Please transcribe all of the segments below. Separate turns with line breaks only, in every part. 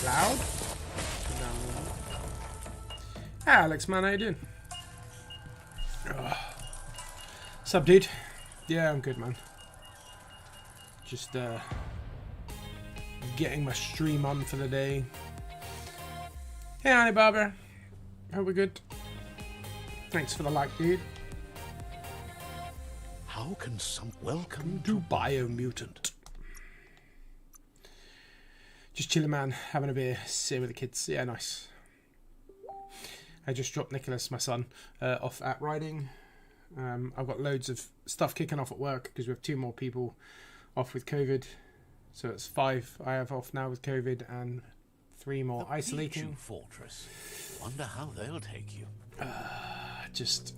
Loud. Alex, man, how you doing? Sup, dude? Yeah, I'm good, man. Just getting my stream on for the day. Hey, Annie Barber. Hope we're good. Thanks for the like, dude.
How can welcome
to Biomutant. Just chilling, man. Having a beer, sitting with the kids. Yeah, nice. I just dropped Nicholas, my son, off at riding. I've got loads of stuff kicking off at work because we have 2 more people off with COVID. So it's 5 I have off now with COVID and 3 more isolating.
Fortress. Wonder how they'll take you.
Just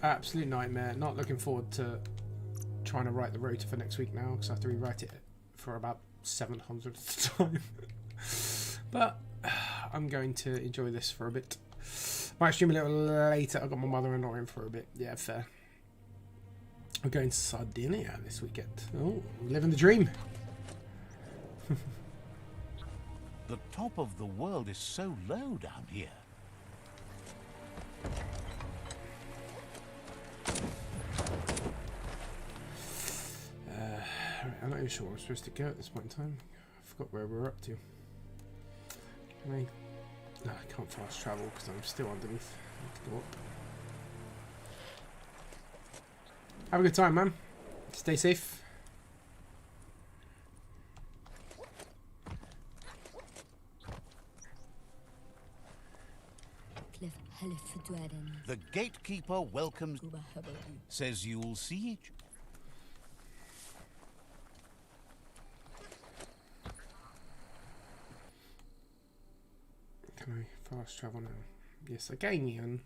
absolute nightmare. Not looking forward to trying to write the rota for next week now because I have to rewrite it for about 700th time. But I'm going to enjoy this for a bit. Might stream a little later. I've got my mother-in-law in for a bit. Yeah, fair. We're going to Sardinia this weekend. Oh, living the dream.
The top of the world is so low down here.
I'm not even sure where I'm supposed to go at this point in time. I forgot where we're up to. Can I? No, I can't fast travel because I'm still underneath. I need to go up. Have a good time, man. Stay safe.
The gatekeeper welcomes. Says you'll see each.
Can I fast travel now? Yes, again, Ian.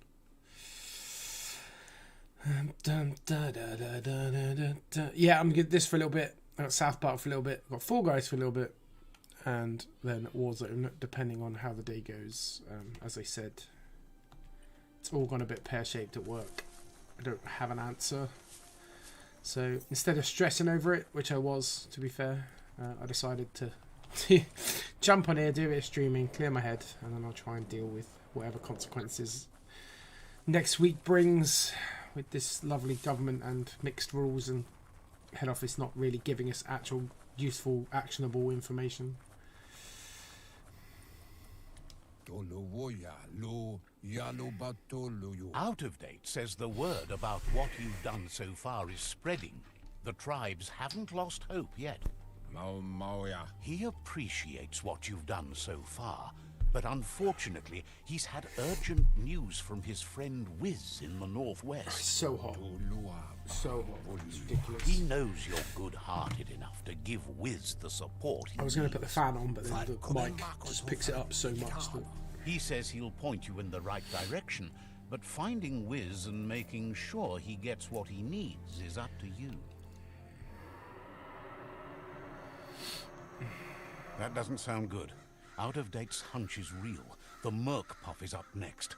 Yeah, I'm good this for a little bit. I got South Park for a little bit. I got Fall Guys for a little bit. And then Warzone, depending on how the day goes. As I said, it's all gone a bit pear-shaped at work. I don't have an answer. So instead of stressing over it, which I was, to be fair, I decided to jump on here, do a bit of streaming, clear my head, and then I'll try and deal with whatever consequences next week brings with this lovely government and mixed rules and head office not really giving us actual useful, actionable information.
Out of Date says the word about what you've done so far is spreading. The tribes haven't lost hope yet. He appreciates what you've done so far, but unfortunately, he's had urgent news from his friend Wiz in the northwest.
So hot. So hot. It's ridiculous.
He knows you're good-hearted enough to give Wiz the support he
I was going to
needs.
put the fan on, but then the mic just picks it up so much that...
He says he'll point you in the right direction, but finding Wiz and making sure he gets what he needs is up to you. That doesn't sound good. Out of Date's hunch is real. The Merc Puff is up next.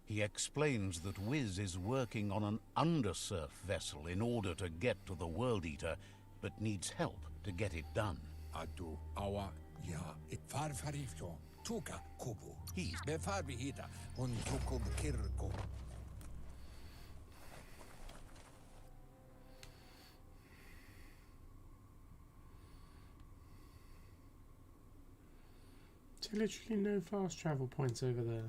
He explains that Wiz is working on an undersurf vessel in order to get to the World Eater, but needs help to get it done. He's
There's literally no fast travel points over there.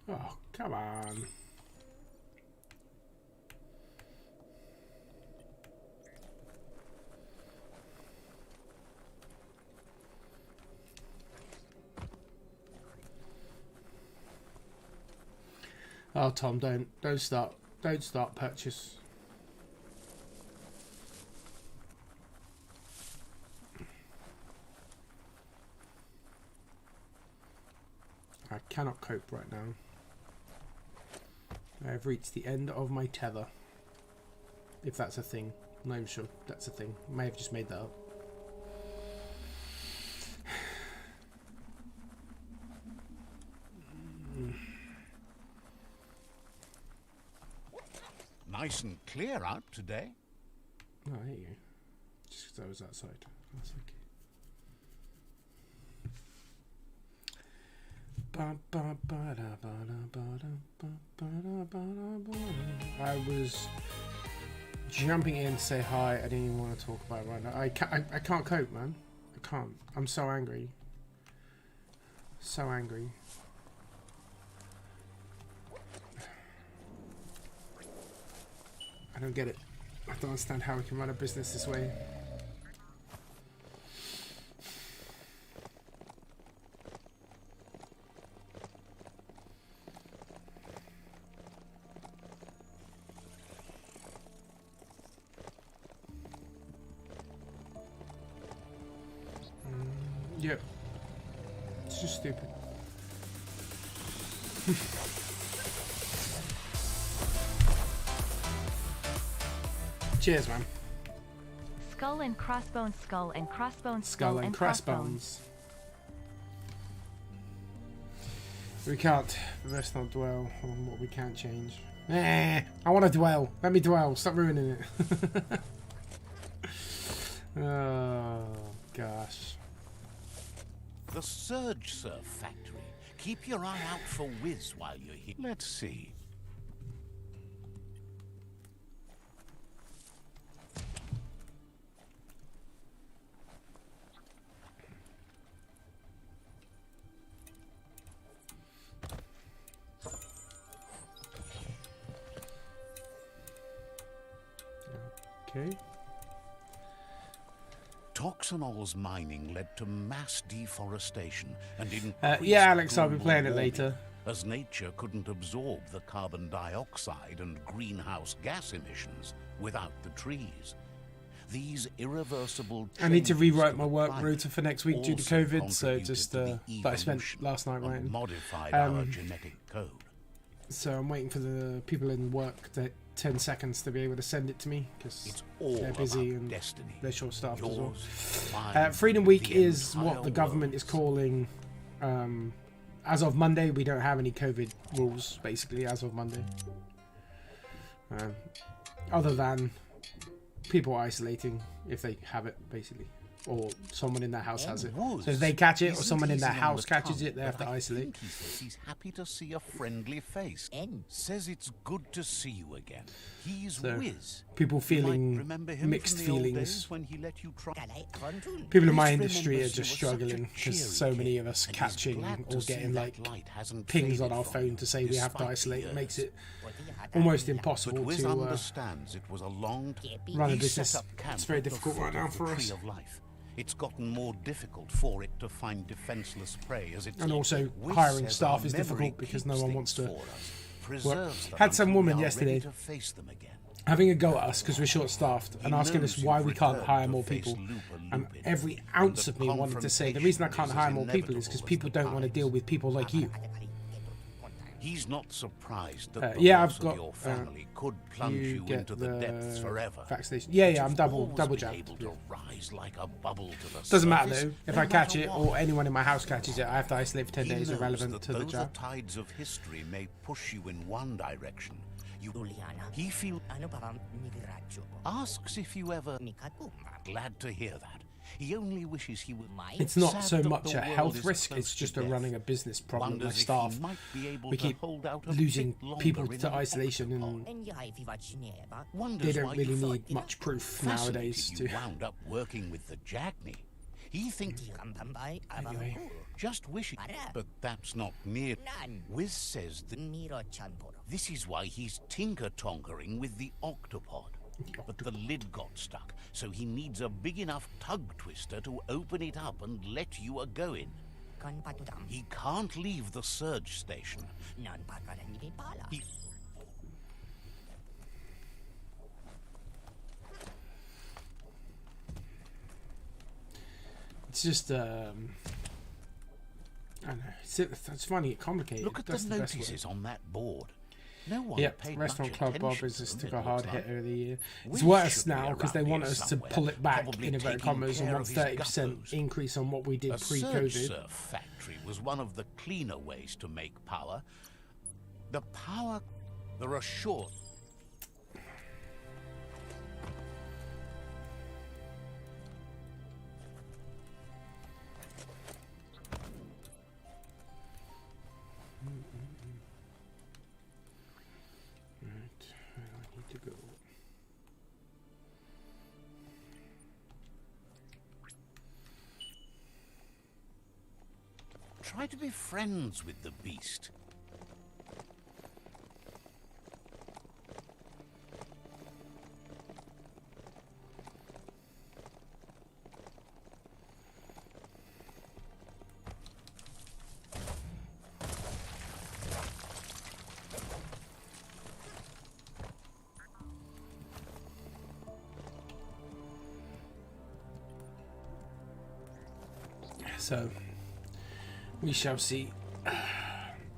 Oh, come on. Oh, Tom, don't start purchase. I cannot cope right now. I have reached the end of my tether. If that's a thing. I'm not even sure that's a thing. I may have just made that up.
nice and clear out today.
Oh, there you go. Just because I was outside. That's okay. I was jumping in to say hi. I didn't even want to talk about it right now. I can't cope, man. I can't. I'm so angry. So angry. I don't get it. I don't understand how we can run a business this way. Yep. It's just stupid. Cheers, man.
Skull and crossbones, skull and crossbones,
Skull and crossbones. We can't. Let's not dwell on what we can't change. I want to dwell. Let me dwell. Stop ruining it. Oh, gosh.
The Surge Surf Factory. Keep your eye out for Wiz while you're here. Let's see.
Okay.
Toxanol's mining led to mass deforestation and increased
yeah, Alex, I'll be
global
playing it
warming,
later.
as nature couldn't absorb the carbon dioxide and greenhouse gas emissions without the trees. These irreversible
I need to
changes
rewrite
to
my
the
work
climate
rota for next week due to
also
COVID, so
contributed
just
to the
that I spent
evolution
last night
and
writing.
modified our genetic code.
So I'm waiting for the people in work to 10 seconds to be able to send it to me because
It's all
they're busy
about
and
destiny.
they're short-staffed as well.
Yours, mine,
Freedom Week
the
is what
entire
the government is calling. As of Monday, we don't have any COVID rules, basically, as of Monday. Other than people isolating if they have it, basically. Or someone in their house has it. So if they catch it or someone in their house catches it, they have to isolate.
He says he's happy to see a friendly face. Says it's good to see you again. He's
So,
Wiz.
people
You
feeling
might remember him
mixed
from the old
feelings.
days when he let you try.
People in my
Wiz
industry are
remembers
just
you were such a
struggling because
cheery
so many
kid,
of us
and he's
catching
glad to
or
see
getting
that
like
light hasn't
pings on
faded
our
from
phone
you,
to say we have to
despite the
isolate. It makes
years.
it almost
But
impossible
Wiz
to
understands it was a long
run a
He
business.
set up camp
It's very
at the
difficult
foot
right now
of the
for
Tree
us.
of Life. It's gotten more difficult for it to find defenseless prey as it
And also
Wiz
hiring
says
staff
our
is
memory
difficult because no
keeps
one wants
things
to
for us, preserves them
Had some
until we
woman
are
yesterday
ready to face them again.
having a go at us because we're short-staffed and
He
asking us
knows
why
you've
we can't
returned
hire
to
more
face
people.
Looper
And
Lupin,
every
and
ounce
the
of me wanted to say the reason I can't hire more people is because people don't want to deal with people like you.
He's not surprised that the
yeah,
loss
I've got.
of your family could plunge you
get
into the depths forever.
Vaccination. Yeah,
But
I'm
you've
double
always been
jabbed.
able to rise like a bubble to the
Doesn't matter
surface,
though. If
no
I catch
matter
it
what.
or anyone in my house catches it, I have to isolate for 10
He
days,
knows
irrelevant
that
to the
though
jab.
tides of history may push you in one direction, he feels asks if you ever glad to hear that. He only wishes he would.
It's not
Sad
so
that
much
the
a
world
health
is
risk,
close
it's
to
just a
death.
running a business problem. My
Wonders if
staff,
he might be able
we
to
keep
hold out a
losing
bit longer
people
in
to
an
isolation
octopod.
and
Wonders
they don't
why
really
you
need much proof
fascinated
nowadays
you
to...
wound up working with the Jagni. He thinks
Anyway.
just wishing, but that's not near. Wiz says that this is why he's tinker-tonkering with the octopod. But the lid got stuck, so he needs a big enough tug twister to open it up and let you a-go in. He can't leave the surge station. He...
It's just, I don't know. It's funny, complicated.
Look at
That's
the
best
notices
word.
on that board. No one
Yep,
paid
Restaurant
much
Club Bar
attention
business
to
took
them,
a
it
hard
looks
hit
like.
over the year. It's
Wiz
worse
should be
now because they
around
want
here
us to
somewhere,
pull it back,
probably
in inverted
taking
commas, and
care
want
of his
30%
guppos.
increase on what we did
A Surge
pre-COVID.
Surf factory was one of the cleaner ways to make power. The power... There are short... Try to be friends with the beast.
So, we shall see.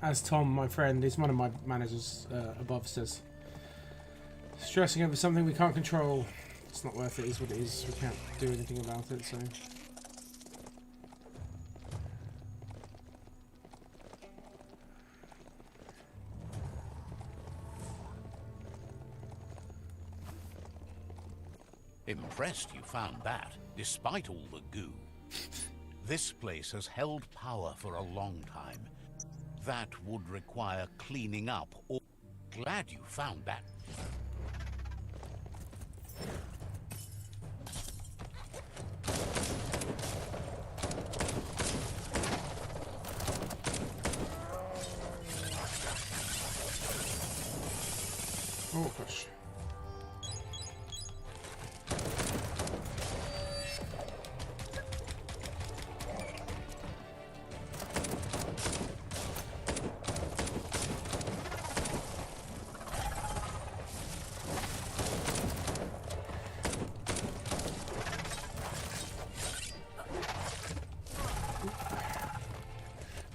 As Tom, my friend, is one of my managers above, says, stressing over something we can't control. It's not worth it, is what it is. We can't do anything about it, so.
Impressed you found that, despite all the goo. This place has held power for a long time. That would require cleaning up, or... Glad you found that.
Oh, gosh.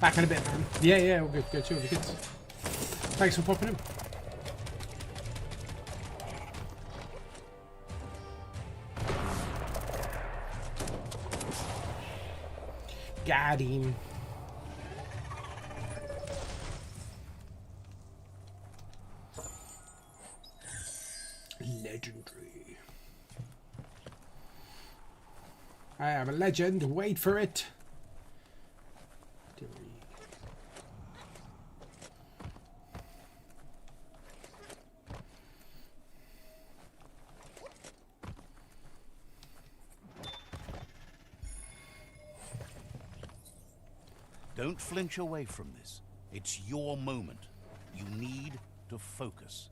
Back in a bit, man. Yeah, all good. Go chill with the kids. Thanks for popping in. Got him. Legendary. I am a legend. Wait for it.
Don't flinch away from this. It's your moment. You need to focus.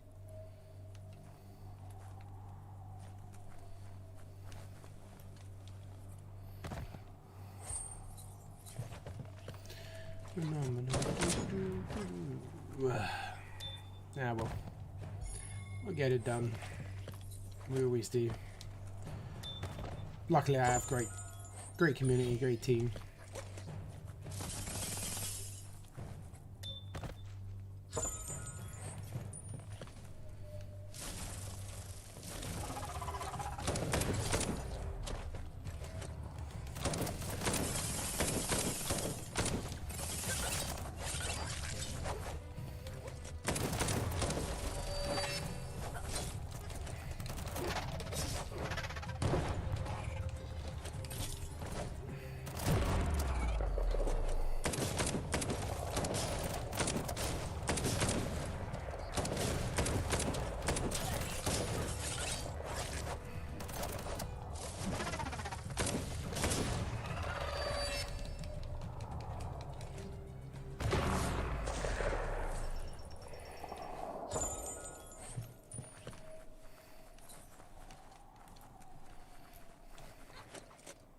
Yeah, well, we'll get it done. We always do. Luckily, I have great community, great team.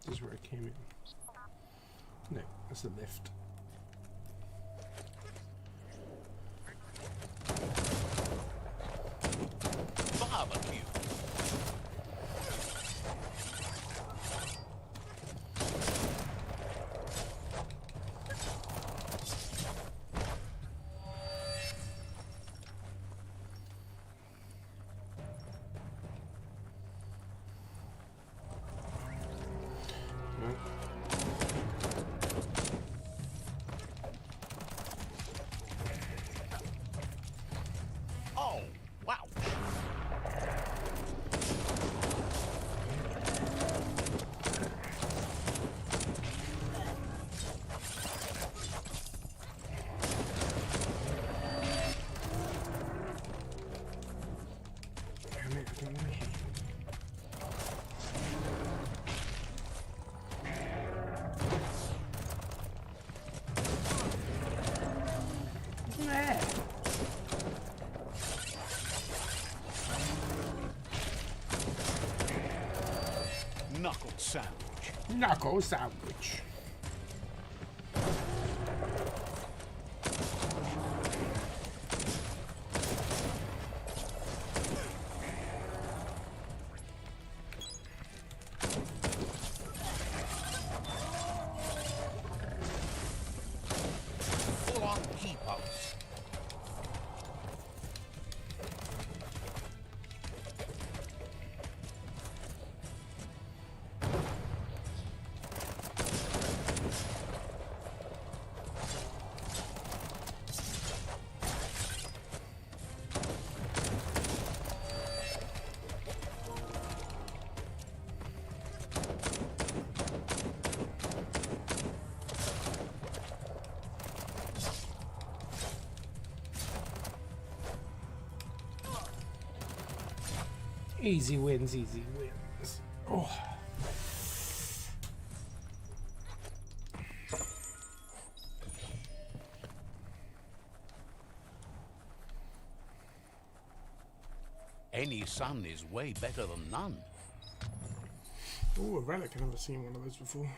This is where I came in. No, that's the lift.
Barbecue. sandwich.
Knuckle sandwich.
Full on keep ups.
Easy wins, easy wins. Oh.
Any sun is way better than none.
Oh, a relic. I've never seen one of those before.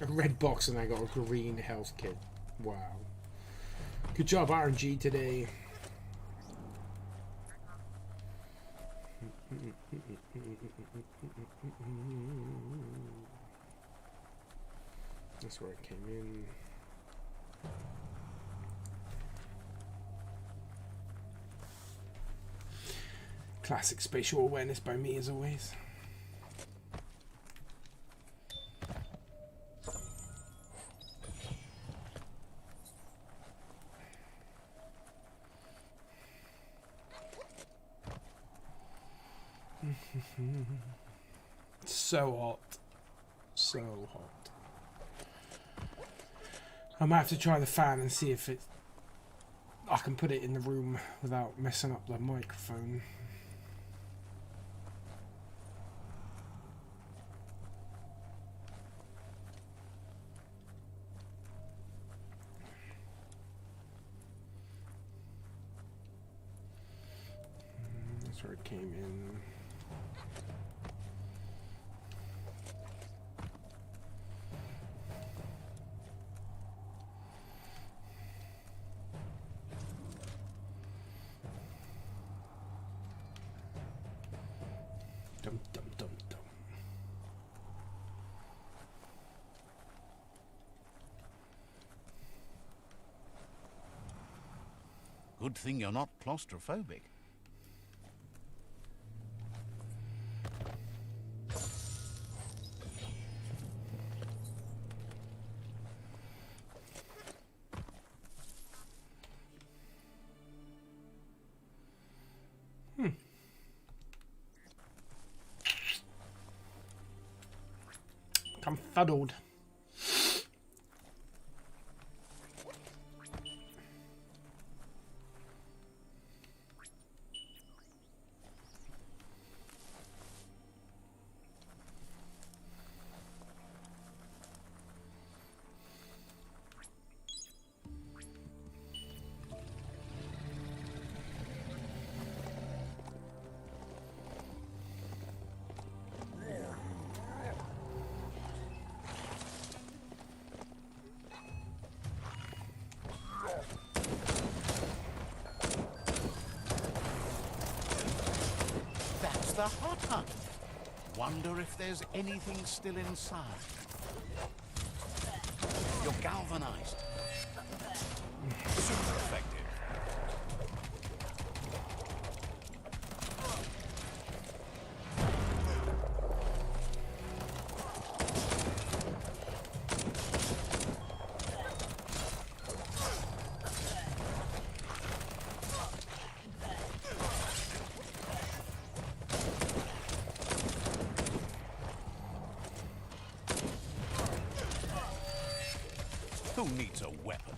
A red box and I got a green health kit. Wow. Good job, RNG, today. That's where it came in. Classic spatial awareness by me, as always. So hot. So hot. I might have to try the fan and see if I can put it in the room without messing up the microphone. That's where it came in. Dum dum dum dum.
Good thing you're not claustrophobic.
Confuddled.
The hot hunt. Wonder if there's anything still inside. You're galvanized. Super effective. Who needs a weapon?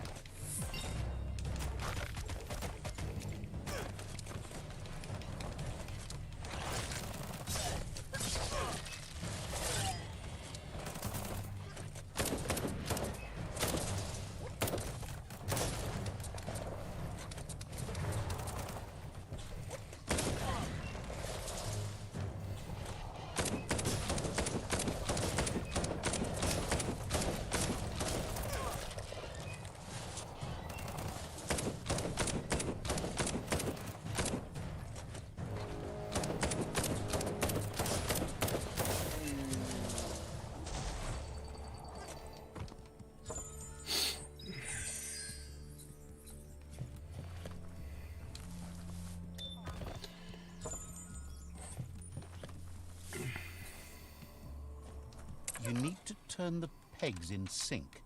You need to turn the pegs in sync.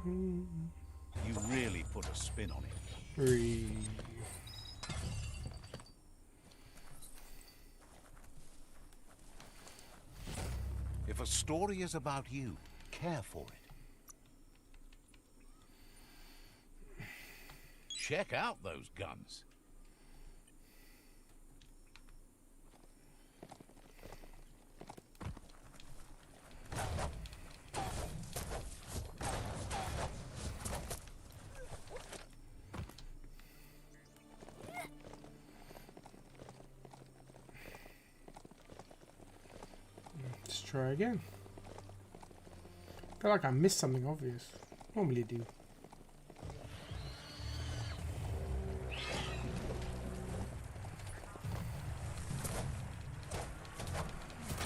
You really put a spin on it.
Breathe.
If a story is about you, care for it. Check out those guns.
Let's try again. I feel like I missed something obvious. Normally do.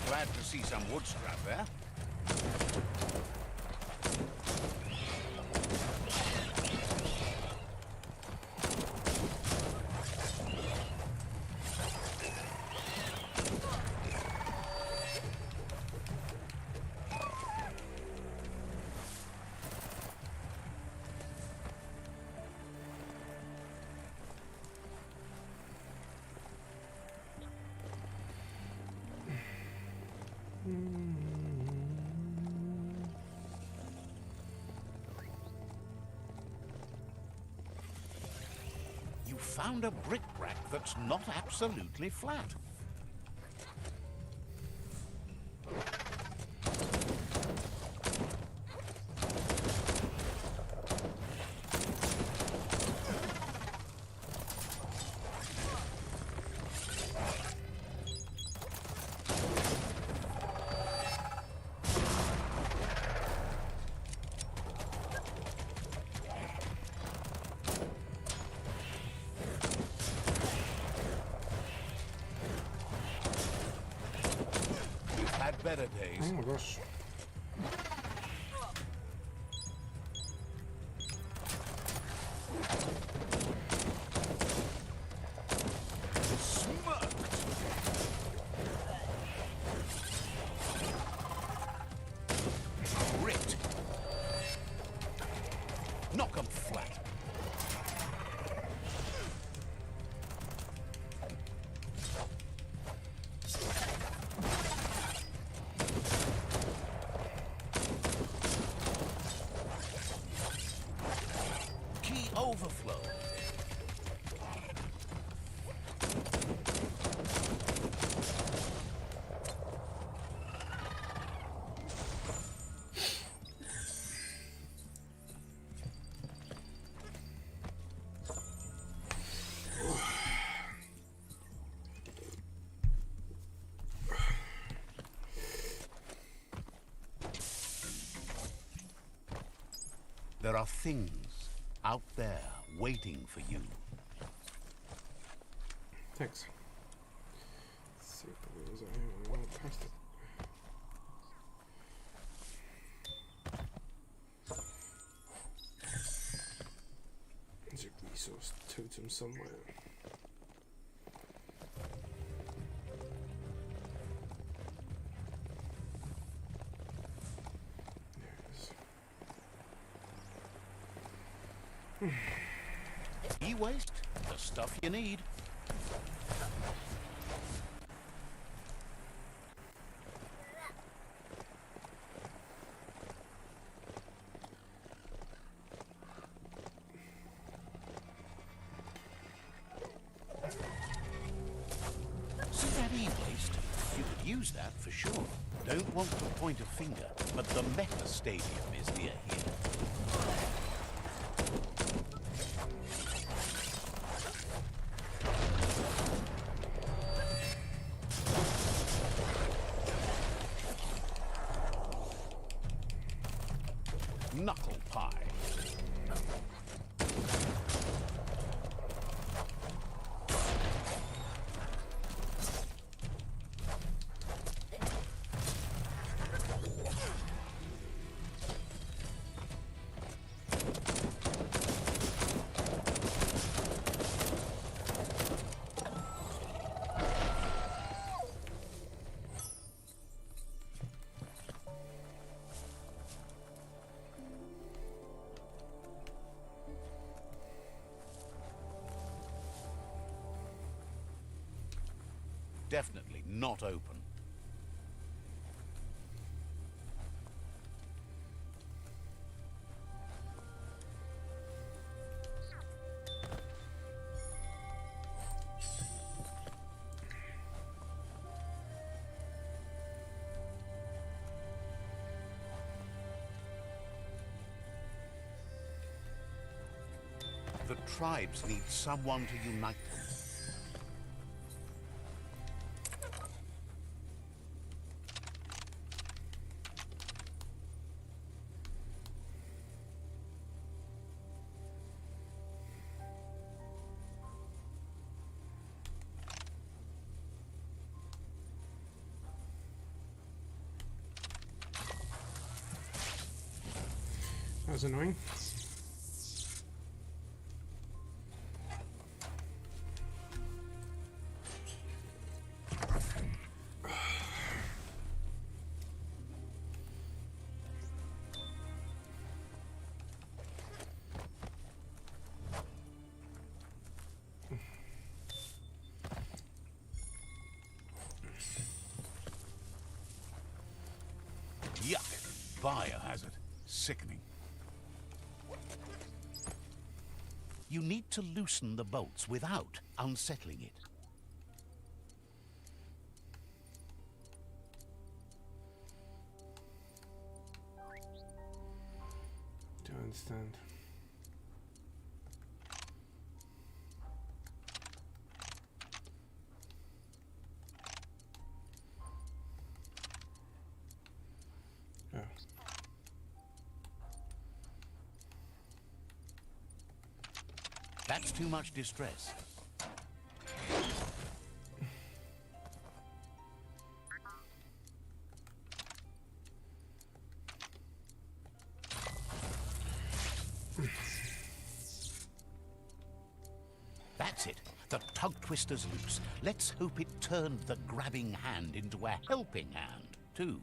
Glad to see some wood scrap there. You found a brick-rack that's not absolutely flat. Better days.
Oh my gosh.
Smoked. Grit. Knock 'em flat. Overflow. There are things out there waiting for you.
Thanks. Let's see what there is out here. I went past it. There's a resource totem somewhere. There it is.
E-waste, the stuff you need. use that for sure. Don't want to point a finger, but the Meta Stadium is near here. Knuckle pie. Definitely not open. The tribes need someone to unite them.
That was annoying.
Yuck! Biohazard. Sickening. You need to loosen the bolts without unsettling it.
Don't understand. Oh.
That's too much distress. That's it. The tug twister's loose. Let's hope it turned the grabbing hand into a helping hand, too.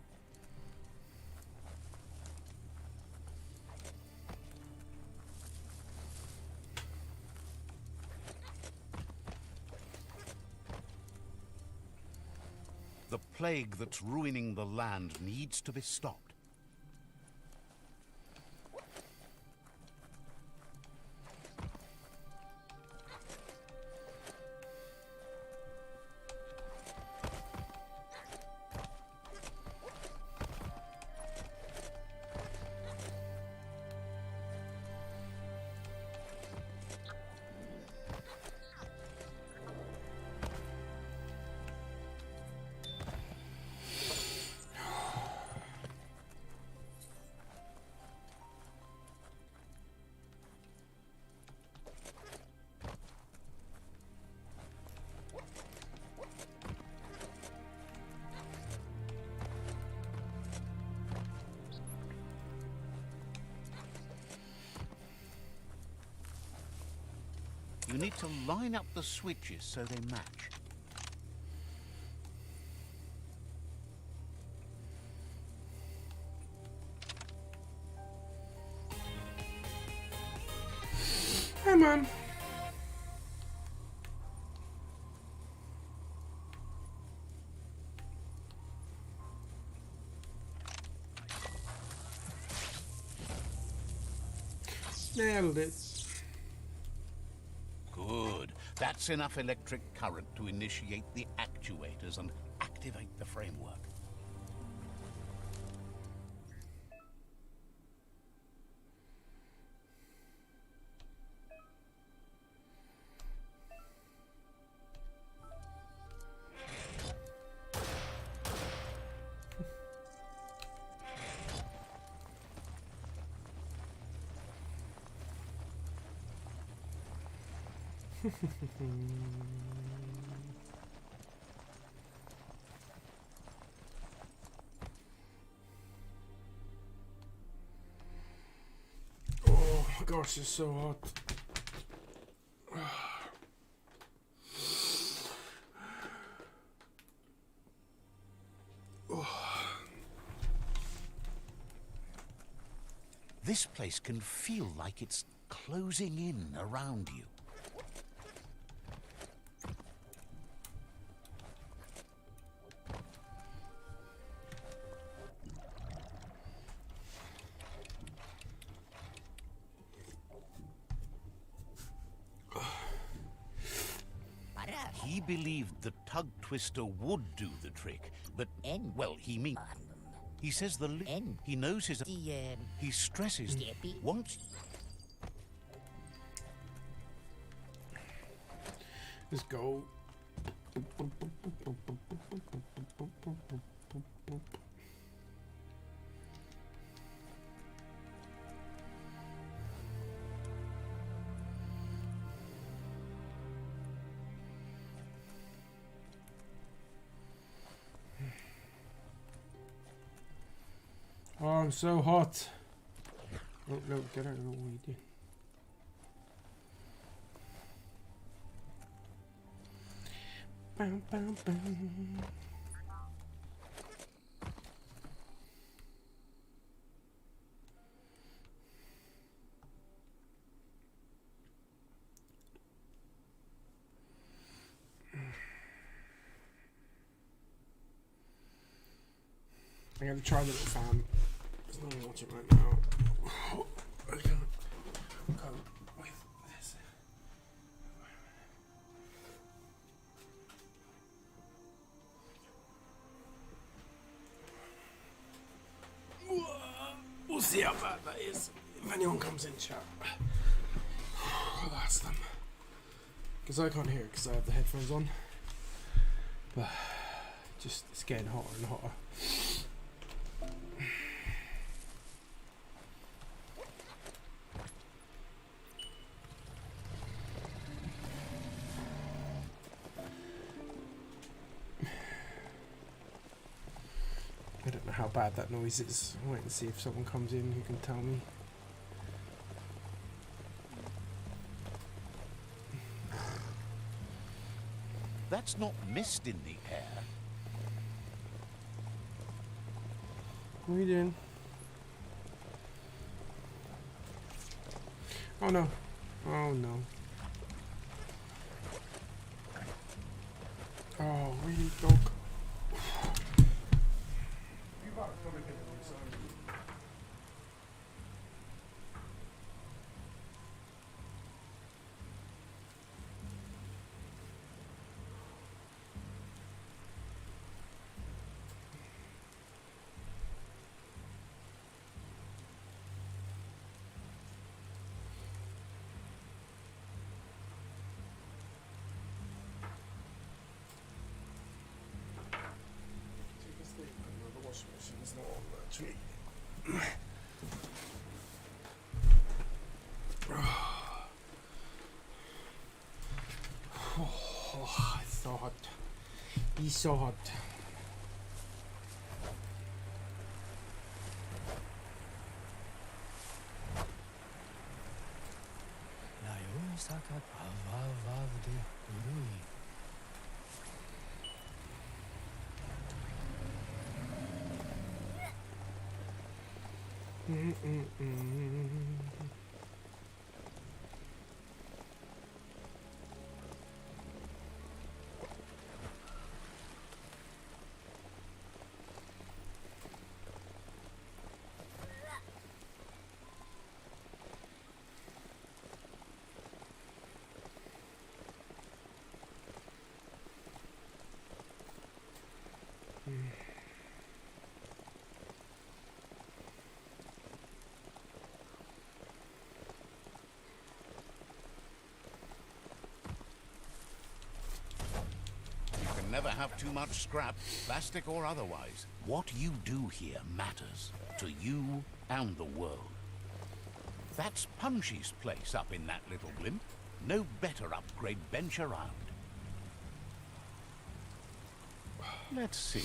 The plague that's ruining the land needs to be stopped. You need to line up the switches so they match.
Come on. Nailed it.
Good. That's enough electric current to initiate the actuators and activate activate the framework.
Oh my gosh, it's so hot.
This place can feel like it's closing in around you. He believed the tug twister would do the trick, but well, he says he knows his he stresses once.
Let's go. Oh, I'm so hot. Oh, no, get out of the way, dude. Bam, bam, bam. I gotta try the little fan. There's no one watching right now. Oh, I can't go with this. We'll see how bad that is. If anyone comes in chat, I'll ask them. Because I can't hear it because I have the headphones on. But just it's getting hotter and hotter. I don't know how bad that noise is. I'll wait and see if someone comes in who can tell me.
That's not mist in the air.
What are you doing? Oh no. Oh no. Oh, really, dog? Oh, it's so hot. He's so hot.
never have too much scrap, plastic or otherwise. What you do here matters to you and the world. That's Punchy's place up in that little blimp. No better upgrade bench around. Let's see.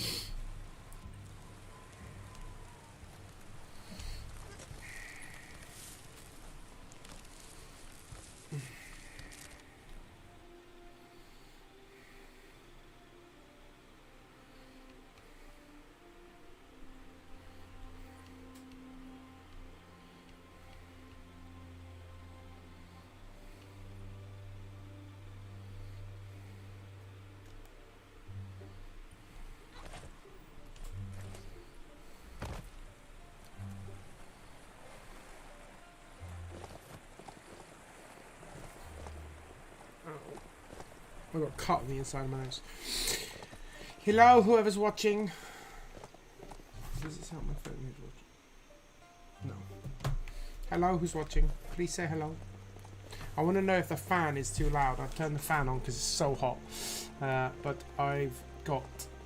I got cut on the inside of my nose. Hello, whoever's watching. Does it sound my phone who's watching? No. Hello, who's watching? Please say hello. I want to know if the fan is too loud. I've turned the fan on because it's so hot. But I've got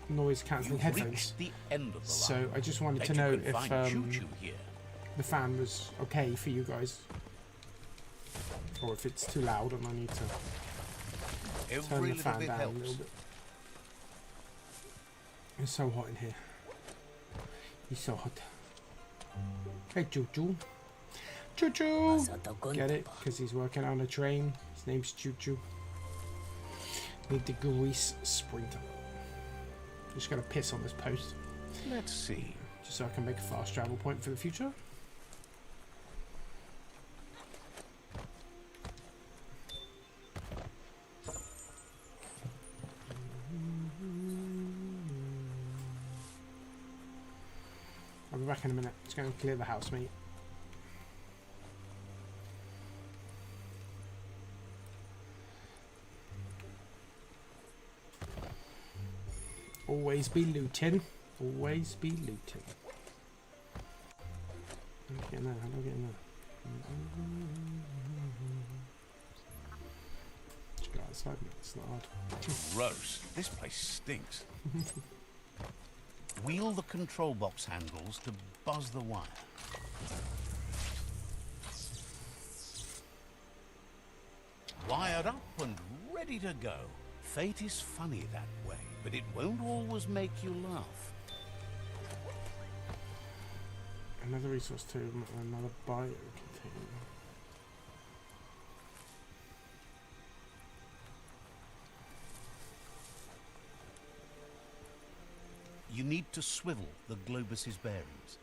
noise cancelling headphones.
The end of the
so
line.
I just wanted to know if the fan was okay for you guys. Or if it's too loud and I need to turn the fan down a little bit. It's so hot in here. It's so hot. Hey, Choo-Choo. Choo-Choo! Get it? Because he's working on a train. His name's Choo-Choo. Need the grease sprinter. Just gotta piss on this post.
Let's see.
Just so I can make a fast travel point for the future. I'll be back in a minute. Just going to clear the house, mate. Always be looting. Always be looting. How do I get in there? How do I get in there? Just go outside, mate. It's not hard.
Gross. This place stinks. Wheel the control box handles to buzz the wire. Wired up and ready to go. Fate is funny that way, but it won't always make you laugh.
Another resource to another bio container.
You need to swivel the globus's bearings.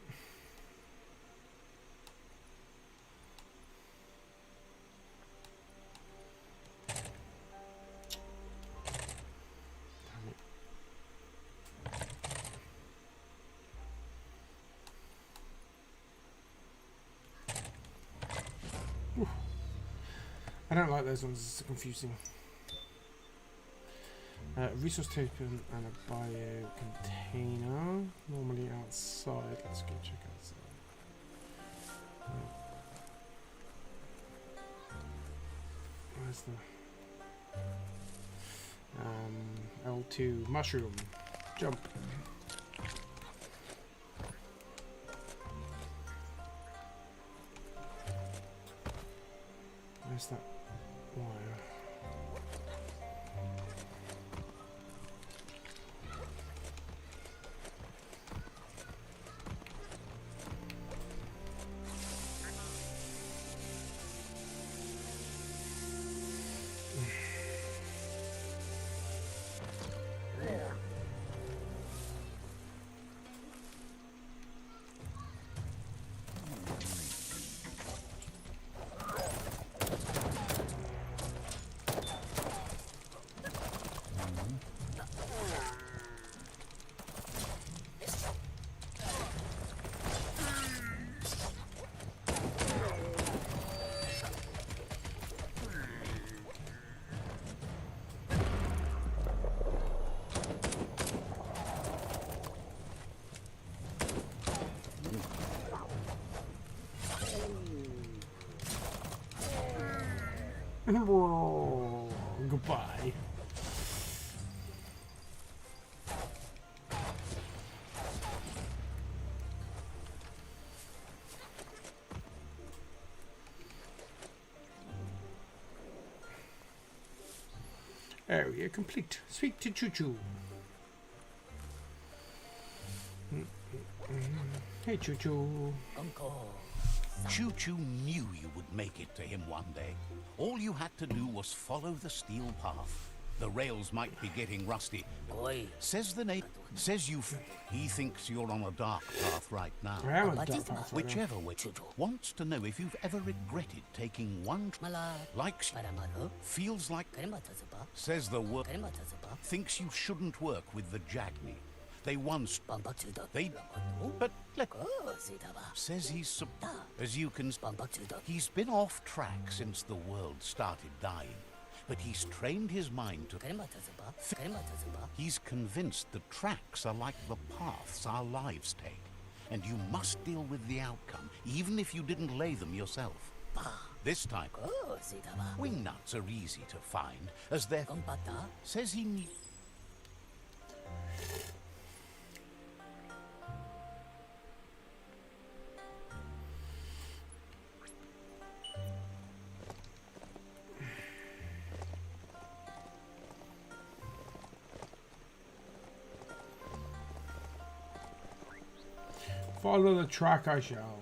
I don't like those ones, it's confusing. Resource token and a bio container. Normally outside. Let's go check outside. Where's the L2 mushroom? Jump. Where's that wire? Goodbye. Area complete. Speak to Choo Choo. Hey Choo Choo.
Choo Choo knew you would make it to him one day. All you had to do was follow the steel path. The rails might be getting rusty. Says the name. Says he thinks you're on a dark path right now.
I am on a dark path right now.
Whichever way. Wants to know if you've ever regretted taking one. Likes. Feels like. Says the word. Thinks you shouldn't work with the Jagni. They once. But look. Says he's. As you can. He's been off track since the world started dying. But he's trained his mind to... He's convinced the tracks are like the paths our lives take. And you must deal with the outcome, even if you didn't lay them yourself. This time, wingnuts are easy to find, as they're... Says he needs...
Follow the track I shall.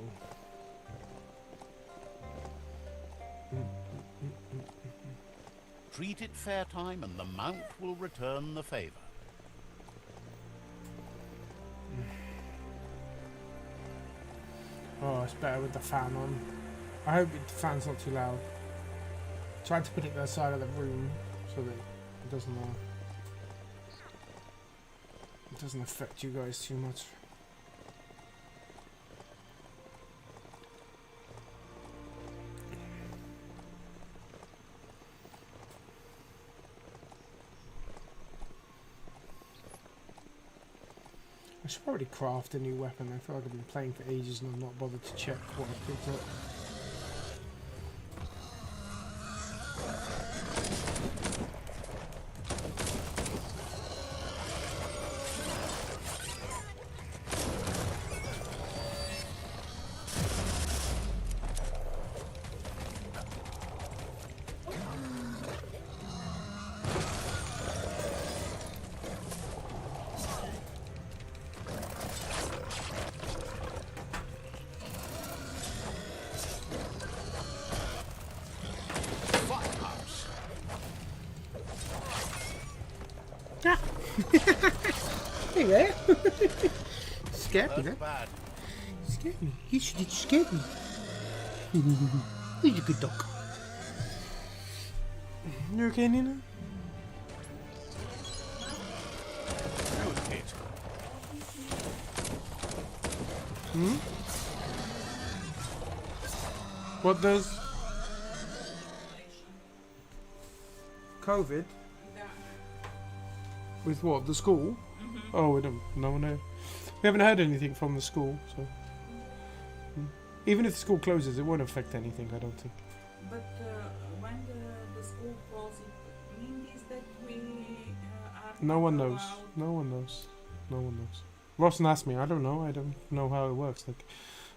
Treat it fair time and the mount will return the favor.
Oh, it's better with the fan on. I hope the fan's not too loud. Tried to put it to the side of the room so that it doesn't affect you guys too much. I should probably craft a new weapon. I feel like I've been playing for ages and I've not bothered to check what I picked up. Hey there. Scared me,
That's bad.
Scared me. He scared me. He's a good dog. You okay, Nina?
Good hit.
Hmm? What does COVID? With what? The school? Oh, we don't. No one knows. We haven't heard anything from the school, so even if the school closes, it won't affect anything. I don't think.
But when the school closes, it means that we are.
No one
not
knows.
allowed-
No one knows. No one knows. Robson asked me. I don't know. I don't know how it works. Like,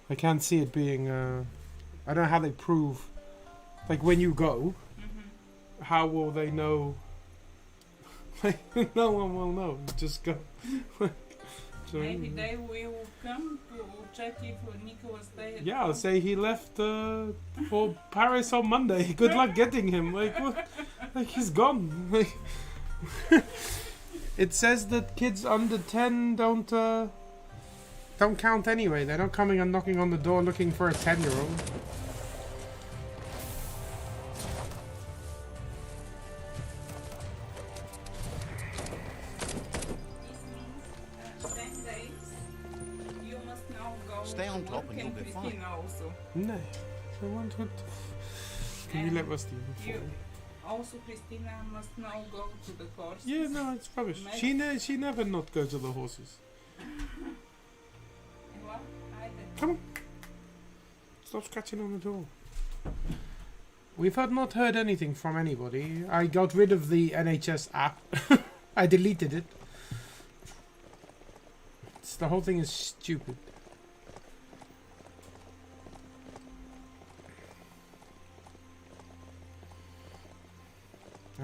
I can't see it being. I don't know how they prove. Like when you go, how will they know? No one will know. Just go. So,
Maybe they will come to check if Nicholas stayed.
yeah, I'll say he left for Paris on Monday. Good luck getting him. Like what? Like he's gone. Like, it says that kids under 10 don't count anyway. They're not coming and knocking on the door looking for a 10-year-old.
Stay on top and you'll be fine.
Christina also.
No, I want to. Can you let Rusty?
Also, Christina must now go to the course.
Yeah, no, it's rubbish. She never not go to the horses.
What?
Come on. Stop scratching on the door. We've not heard anything from anybody. I got rid of the NHS app. I deleted it. The whole thing is stupid.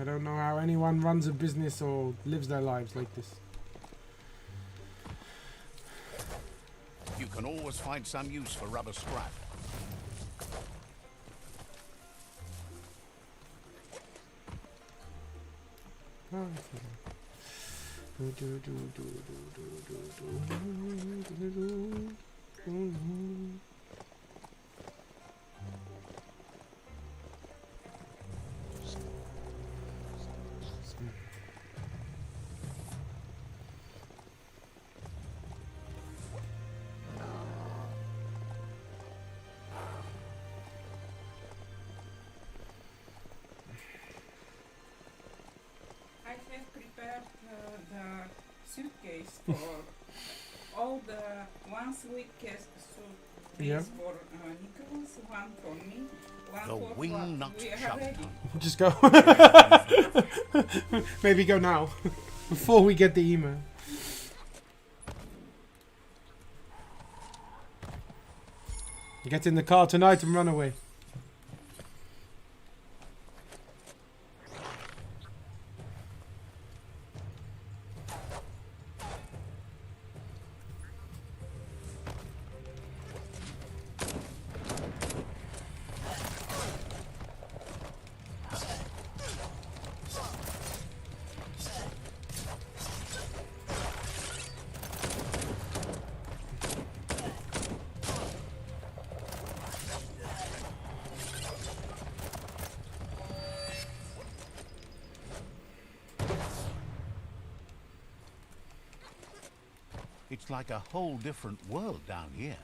I don't know how anyone runs a business or lives their lives like this.
You can always find some use for rubber scrap.
I have prepared the suitcase for all the one suitcase for Nicholas, one for me, one
The
for
wingnut
we are
chub
ready.
Just go. Maybe go now. Before we get the email. Get in the car tonight and run away.
It's like a whole different world down here.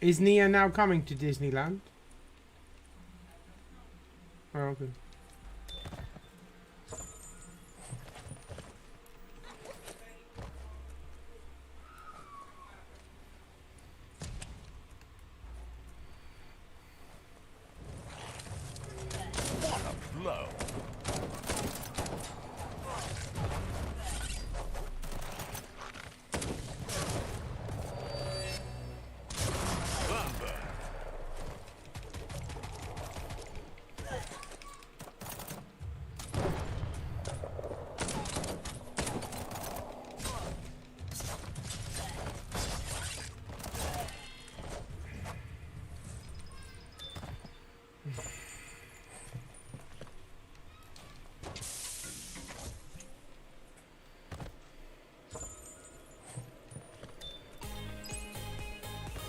Is Nia now coming to Disneyland? Oh, okay.
What a blow!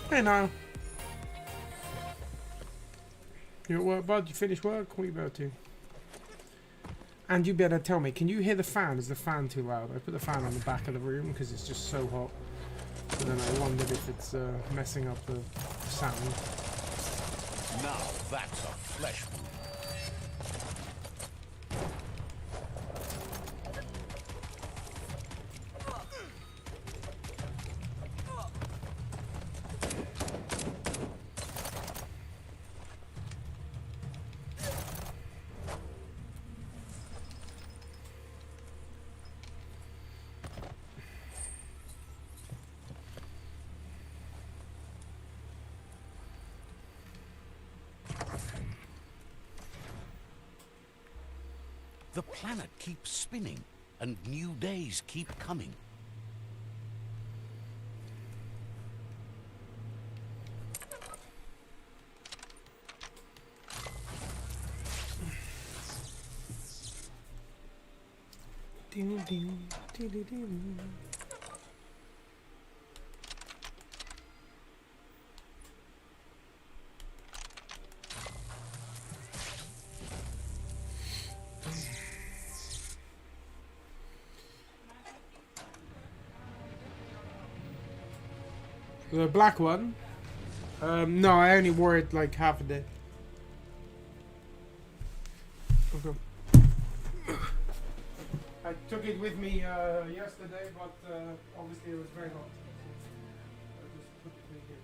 Hey now. You at work, bud? You finished work? What are you about to? And you better tell me, can you hear the fan? Is the fan too loud? I put the fan on the back of the room because it's just so hot. And then I wondered if it's messing up the sound.
Now that's a flesh wound. The planet keeps spinning, and new days keep coming.
The black one? No, I only wore it like half a day. Okay. I took it with me yesterday, but obviously it was very hot. So I just put it in here.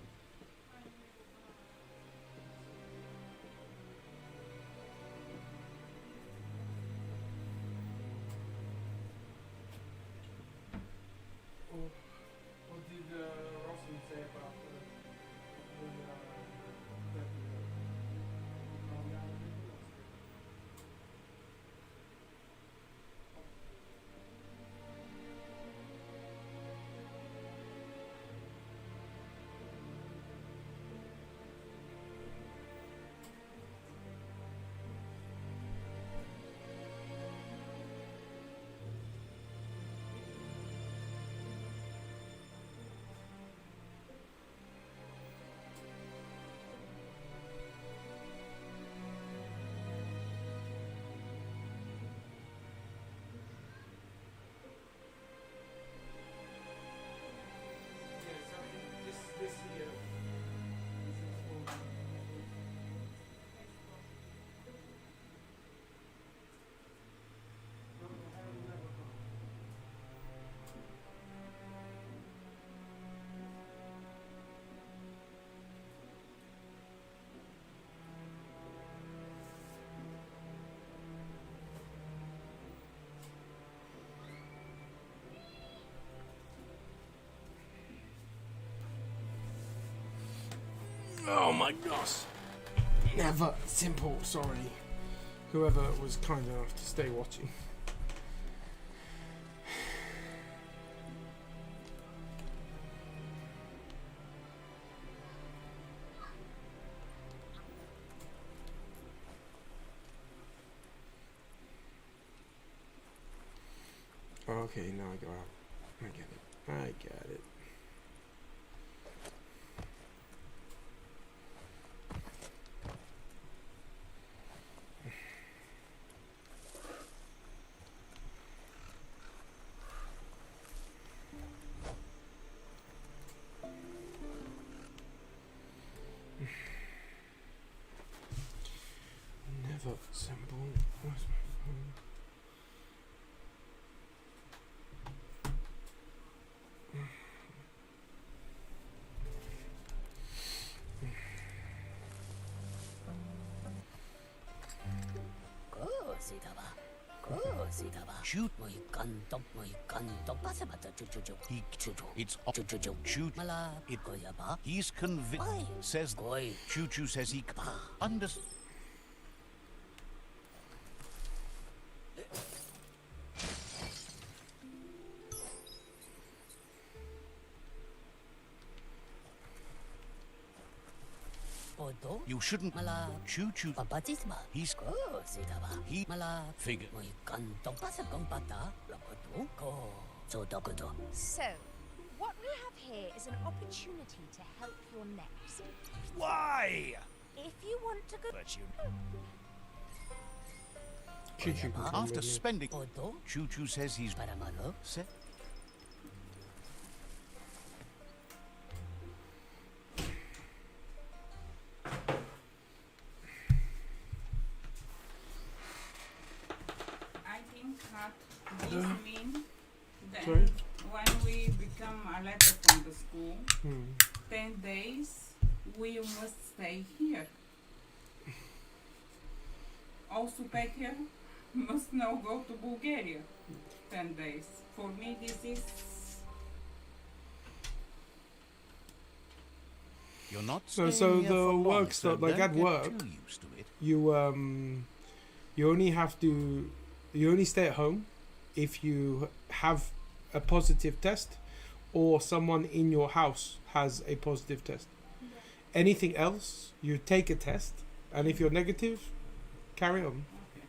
Oh my gosh. Never simple, sorry. Whoever was kind enough to stay watching. Okay, now I go out. I get it. I get it. Never simple. Where's my phone?
Shoot. It's shoot. He's convinced. Says Choo Choo says he understands. You shouldn't. Choo Choo. He's he figure.
So, what we have here is an opportunity to help your next.
Why?
If you want to go...
Choo Choo.
After spending, Choo Choo says he's set.
I think that this means that
Sorry?
when we become a letter from the school, 10 days, we must stay here. Also, Petya must now go to Bulgaria 10 days. For me, this is...
You're not.
So
staying here
the
for long,
work
so
stuff, like
don't
at
get
work,
too used to it.
you only have to, you only stay at home if you have a positive test or someone in your house has a positive test. Anything else, you take a test, and if you're negative, carry on.
Okay.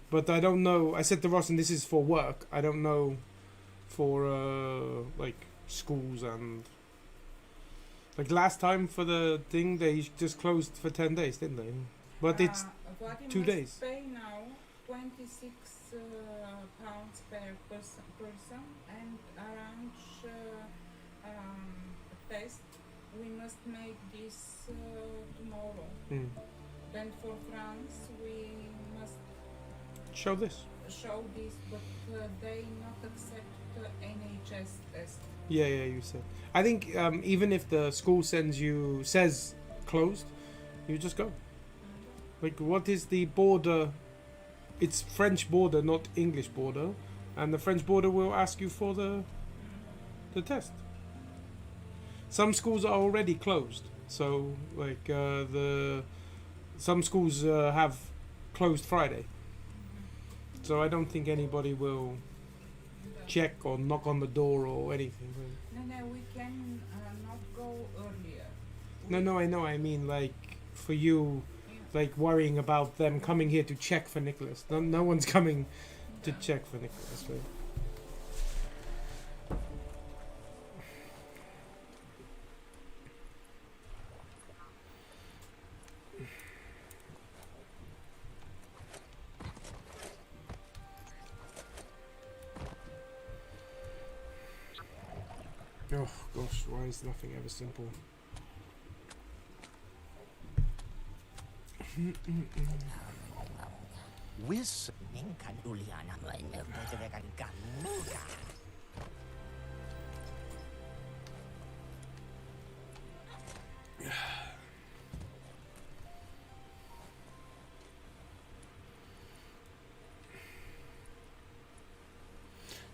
But I don't know, I said to Ross, and this is for work, I don't know for like schools and like last time for the thing they just closed for 10 days, didn't they? But it's
Vladimir
2 days.
Pay now 26 pounds per person and arrange a test. We must make this tomorrow. Then for France, we must
show this.
show this, but they not accept the NHS test.
Yeah, you said. I think even if the school says closed, you just go. Like, what is the border? It's French border, not English border, and the French border will ask you for the test. Some schools are already closed, so like some schools have closed Friday. So I don't think anybody will check or knock on the door or anything.
No, we can not go earlier.
No, I know. I mean, like, for you, like, worrying about them coming here to check for Nicholas. No one's coming to check for Nicholas, right? Oh gosh, why is nothing ever simple?
Whiz.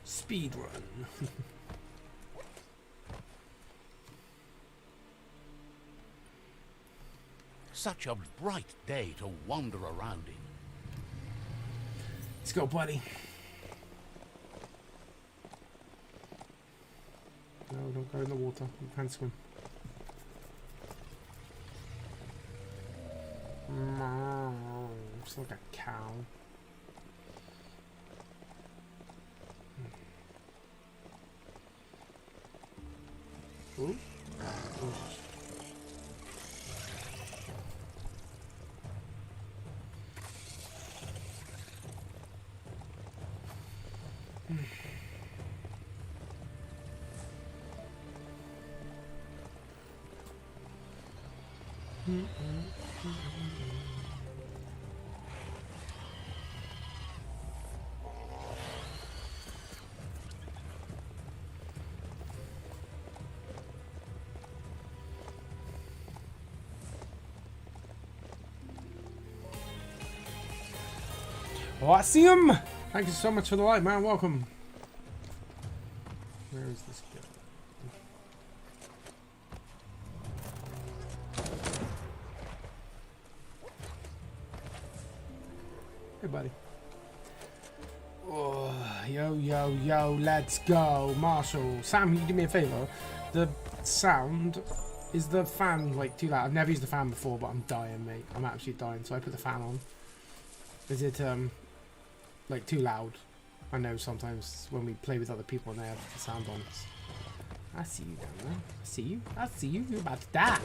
Speed run.
Such a bright day to wander around in.
Let's go, buddy. No, don't go in the water. You can swim. It's like a cow. Ooh. Oh, I see him! Thank you so much for the light, man. Welcome. Where is this guy? Hey, buddy. Oh, yo, let's go. Marshall. Sam, can you do me a favor? The sound, is the fan like too loud? I've never used the fan before, but I'm dying, mate. I'm actually dying, so I put the fan on. Is it, like too loud? I know sometimes when we play with other people and they have the sound on. I see you down there. I see you. I see you. You're about to die.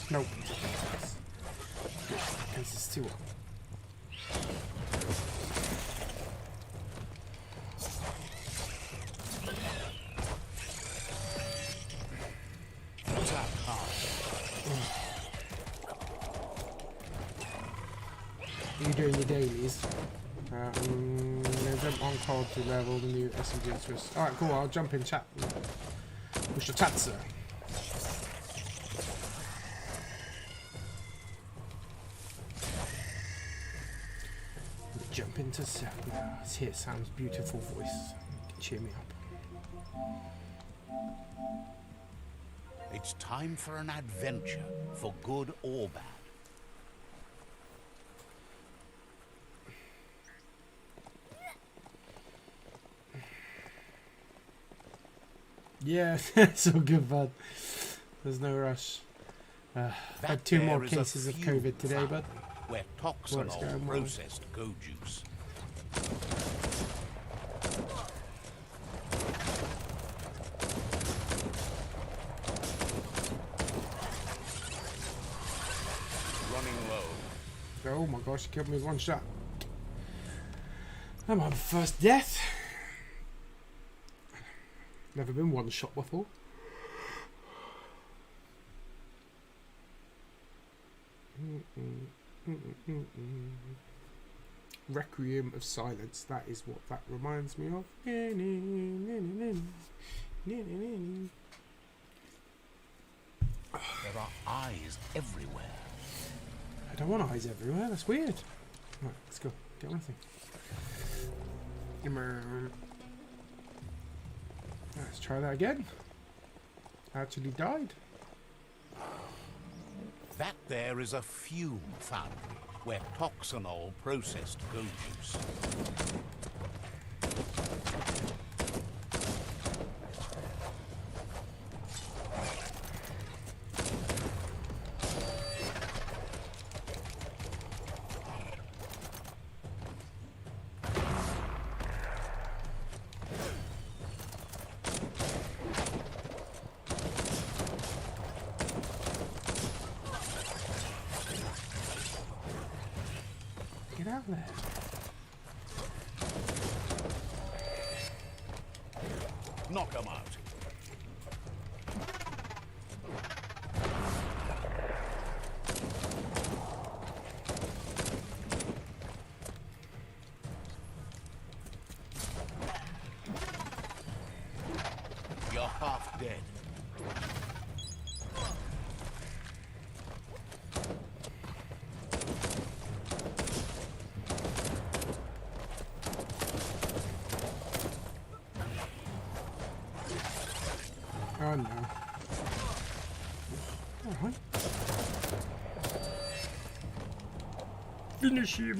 Nope. This is too. You doing your dailies? Jump on call to level the new SMG interest. Alright, cool, I'll jump in chat. Push the chat, sir. Jump into chat now. Let's hear Sam's beautiful voice. Cheer me up.
It's time for an adventure, for good or bad.
Yeah, it's all good, bud. There's no rush. Had 2 more cases of COVID today, bud.
Where toxinol processed go juice. Running low.
Oh my gosh, he killed me with 1 shot. I'm on first death. Never been 1 shot before. Requiem of Silence. That is what that reminds me of. There
are eyes everywhere.
I don't want eyes everywhere. That's weird. Right, let's go. Get on thing. Let's try that again. Actually died.
That there is a fume foundry where toxinol processed go juice.
Get out of there.
Knock them out. You're half dead.
Oh no. Finish him.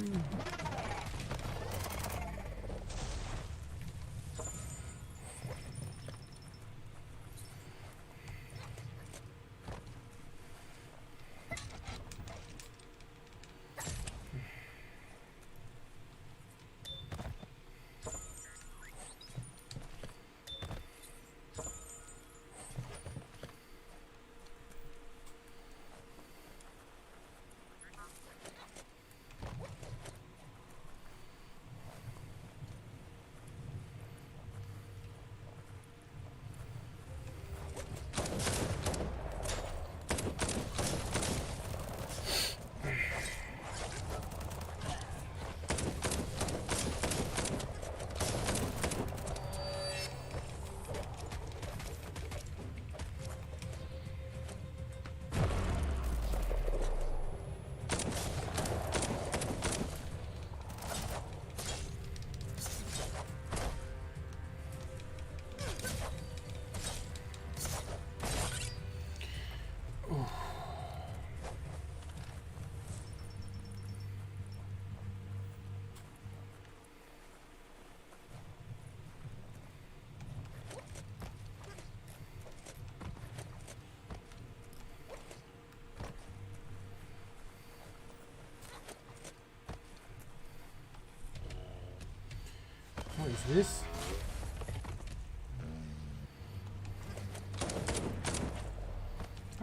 What is this?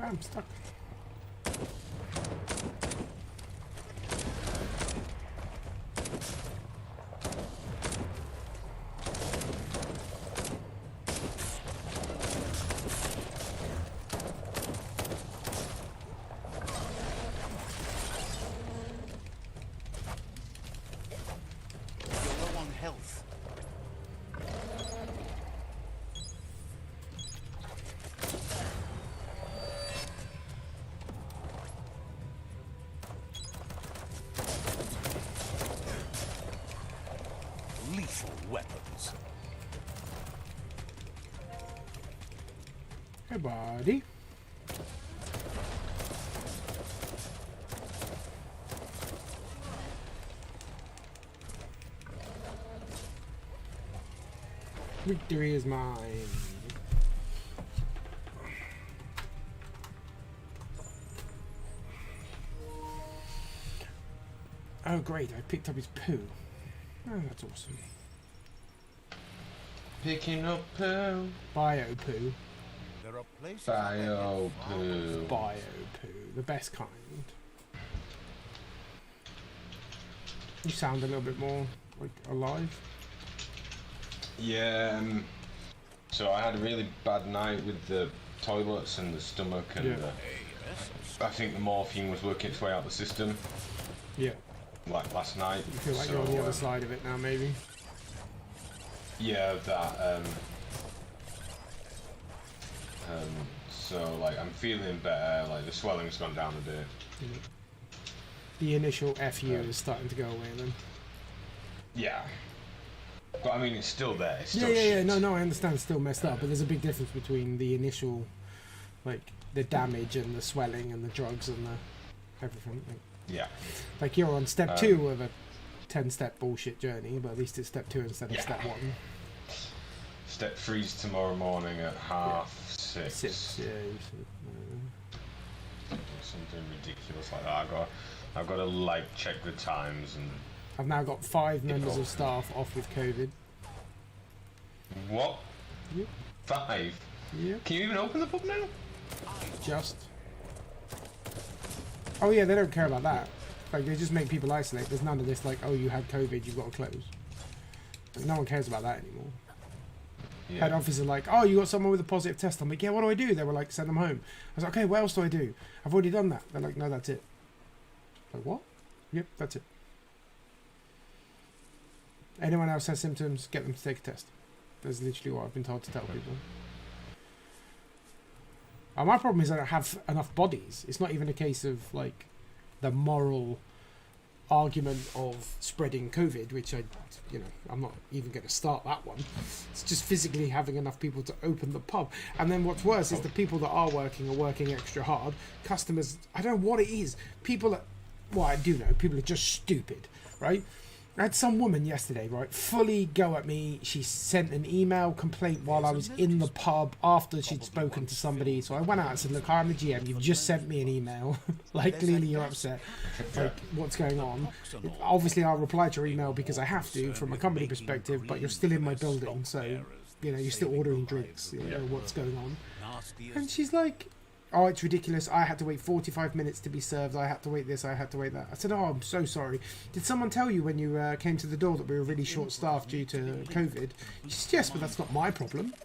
I'm stuck.
You're low on health. Lethal weapons.
Hey, buddy. Victory is mine. Oh, great. I picked up his poo. Oh, that's awesome.
Picking up poo.
Bio poo.
There are places
Bio poo.
Bio poo. The best kind. You sound a little bit more like alive.
Yeah, so I had a really bad night with the toilets and the stomach and
Yeah.
I think the morphine was working its way out the system,
Yeah.
like last night.
You feel like
so,
you're on the other side of it now, maybe.
Yeah, that, so like I'm feeling better, like the swelling's gone down a bit.
The initial FU is starting to go away then.
Yeah. But I mean, it's still there. It's
Yeah,
still
yeah,
shit.
no, I understand it's still messed up, but there's a big difference between the initial, like, the damage and the swelling and the drugs and the everything.
Yeah.
Like you're on step 2 of a 10-step bullshit journey, but at least it's step 2 instead of
Yeah.
step 1.
Step 3's tomorrow morning at 6:30.
6, yeah.
Something ridiculous like that. I've got to like check the times and.
I've now got 5 members of staff off with COVID.
What?
Yep.
5?
Yep.
Can you even open the pub now?
Just. Oh yeah, they don't care about that. Like they just make people isolate. There's none of this like, oh, you had COVID, you've got to close. Like, no one cares about that anymore.
Yeah.
Head office are like, oh, you got someone with a positive test. I'm like, yeah, what do I do? They were like, send them home. I was like, okay, what else do I do? I've already done that. They're like, no, that's it. Like, what? Yep, that's it. Anyone else has symptoms, get them to take a test. That's literally what I've been told to tell people. My problem is I don't have enough bodies. It's not even a case of like the moral argument of spreading COVID, which I'm not even going to start that one. It's just physically having enough people to open the pub. And then what's worse is the people that are working extra hard. Customers, I don't know what it is. People well, I do know people are just stupid, right? I had some woman yesterday, right, fully go at me. She sent an email complaint while I was in the pub after she'd spoken to somebody. So I went out and said, look, I'm the GM. You've just sent me an email. Like, clearly you're upset. Like, what's going on? Obviously, I'll reply to your email because I have to from a company perspective, but you're still in my building. So, you know, you're still ordering drinks. You know, what's going on? And she's like, oh, it's ridiculous. I had to wait 45 minutes to be served. I had to wait this. I had to wait that. I said, oh, I'm so sorry. Did someone tell you when you came to the door that we were really short-staffed due to COVID? She said, yes, but that's not my problem.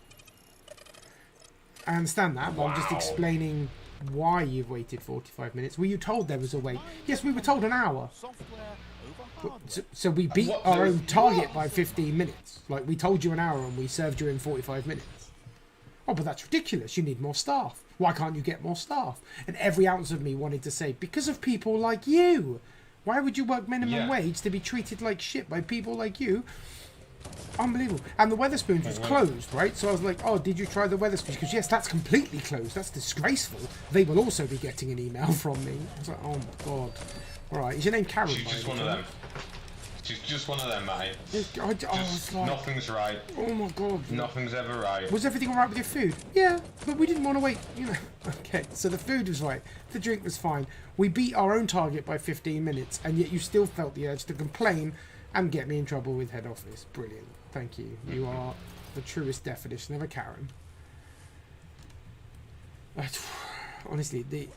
I understand that, but I'm just explaining why you've waited 45 minutes. Were you told there was a wait? Yes, we were told an hour. So we beat our own target by 15 minutes. Like, we told you an hour and we served you in 45 minutes. Oh, but that's ridiculous. You need more staff. Why can't you get more staff? And every ounce of me wanted to say, because of people like you. Why would you work minimum wage to be treated like shit by people like you? Unbelievable. And the Wetherspoons was closed, right? So I was like, oh, did you try the Wetherspoons? Because yes, that's completely closed. That's disgraceful. They will also be getting an email from me. I was like, oh my God. All right, is your name Karen?
She's just one of them. She's just one of them, mate. Nothing's right.
Oh my God.
Nothing's ever right.
Was everything alright with your food? Yeah, but we didn't want to wait, you know. Okay, so the food was right. The drink was fine. We beat our own target by 15 minutes, and yet you still felt the urge to complain and get me in trouble with head office. Brilliant. Thank you. You are the truest definition of a Karen. Honestly,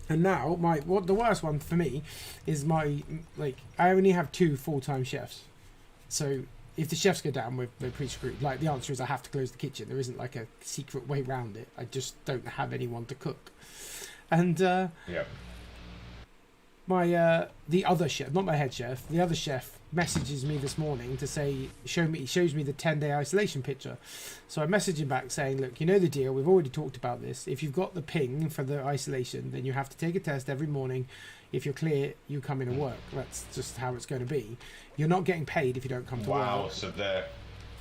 and now, the worst one for me is I only have 2 full-time chefs. So if the chefs go down, we're pretty screwed. Like, the answer is I have to close the kitchen. There isn't like a secret way around it. I just don't have anyone to cook. And the other chef, not my head chef, the other chef messages me this morning to say, shows me the 10-day isolation picture. So I message him back saying, look, you know the deal, we've already talked about this. If you've got the ping for the isolation, then you have to take a test every morning. If you're clear, you come in and work. That's just how it's going to be. You're not getting paid if you don't come to work.
Wow, so they're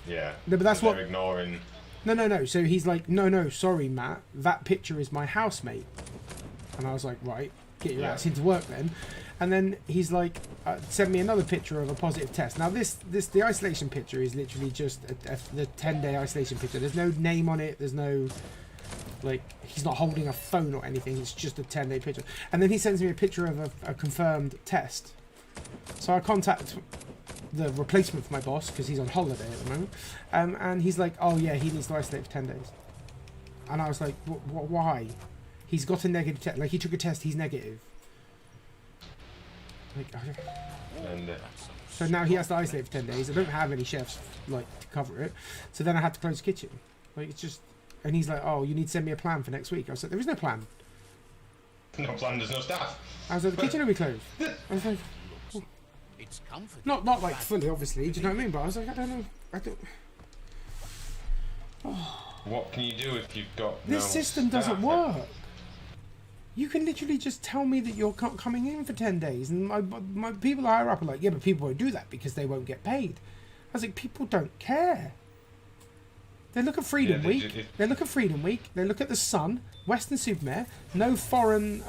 no,
but that's
so
what
they're ignoring.
No. So he's like, no, sorry, Matt, that picture is my housemate. And I was like, right, get your ass into work then. And then he's like, send me another picture of a positive test. Now the isolation picture is literally just the 10-day isolation picture. There's no name on it. There's no, like, he's not holding a phone or anything. It's just a 10-day picture. And then he sends me a picture of a confirmed test. So I contact the replacement for my boss because he's on holiday at the moment. And he's like, oh yeah, he needs to isolate for 10 days. And I was like, why? He's got a negative test. Like, he took a test, he's negative. Like, so now he has to isolate for 10 days. I don't have any chefs like to cover it, so then I had to close the kitchen. Like, it's just, and he's like, "Oh, you need to send me a plan for next week." I was like, "There is no plan."
No plan. There's no staff.
I was like, "The kitchen will be closed." I was like, oh. Not like fully, obviously. Do you know what I mean? But I was like, I don't. Oh.
What can you do if you've got
this system doesn't work? You can literally just tell me that you're coming in for 10 days. And my people higher up are like, yeah, but people won't do that because they won't get paid. I was like, people don't care. They look at Freedom Week. They look at Freedom Week. They look at the Sun, Western Supermare, no foreign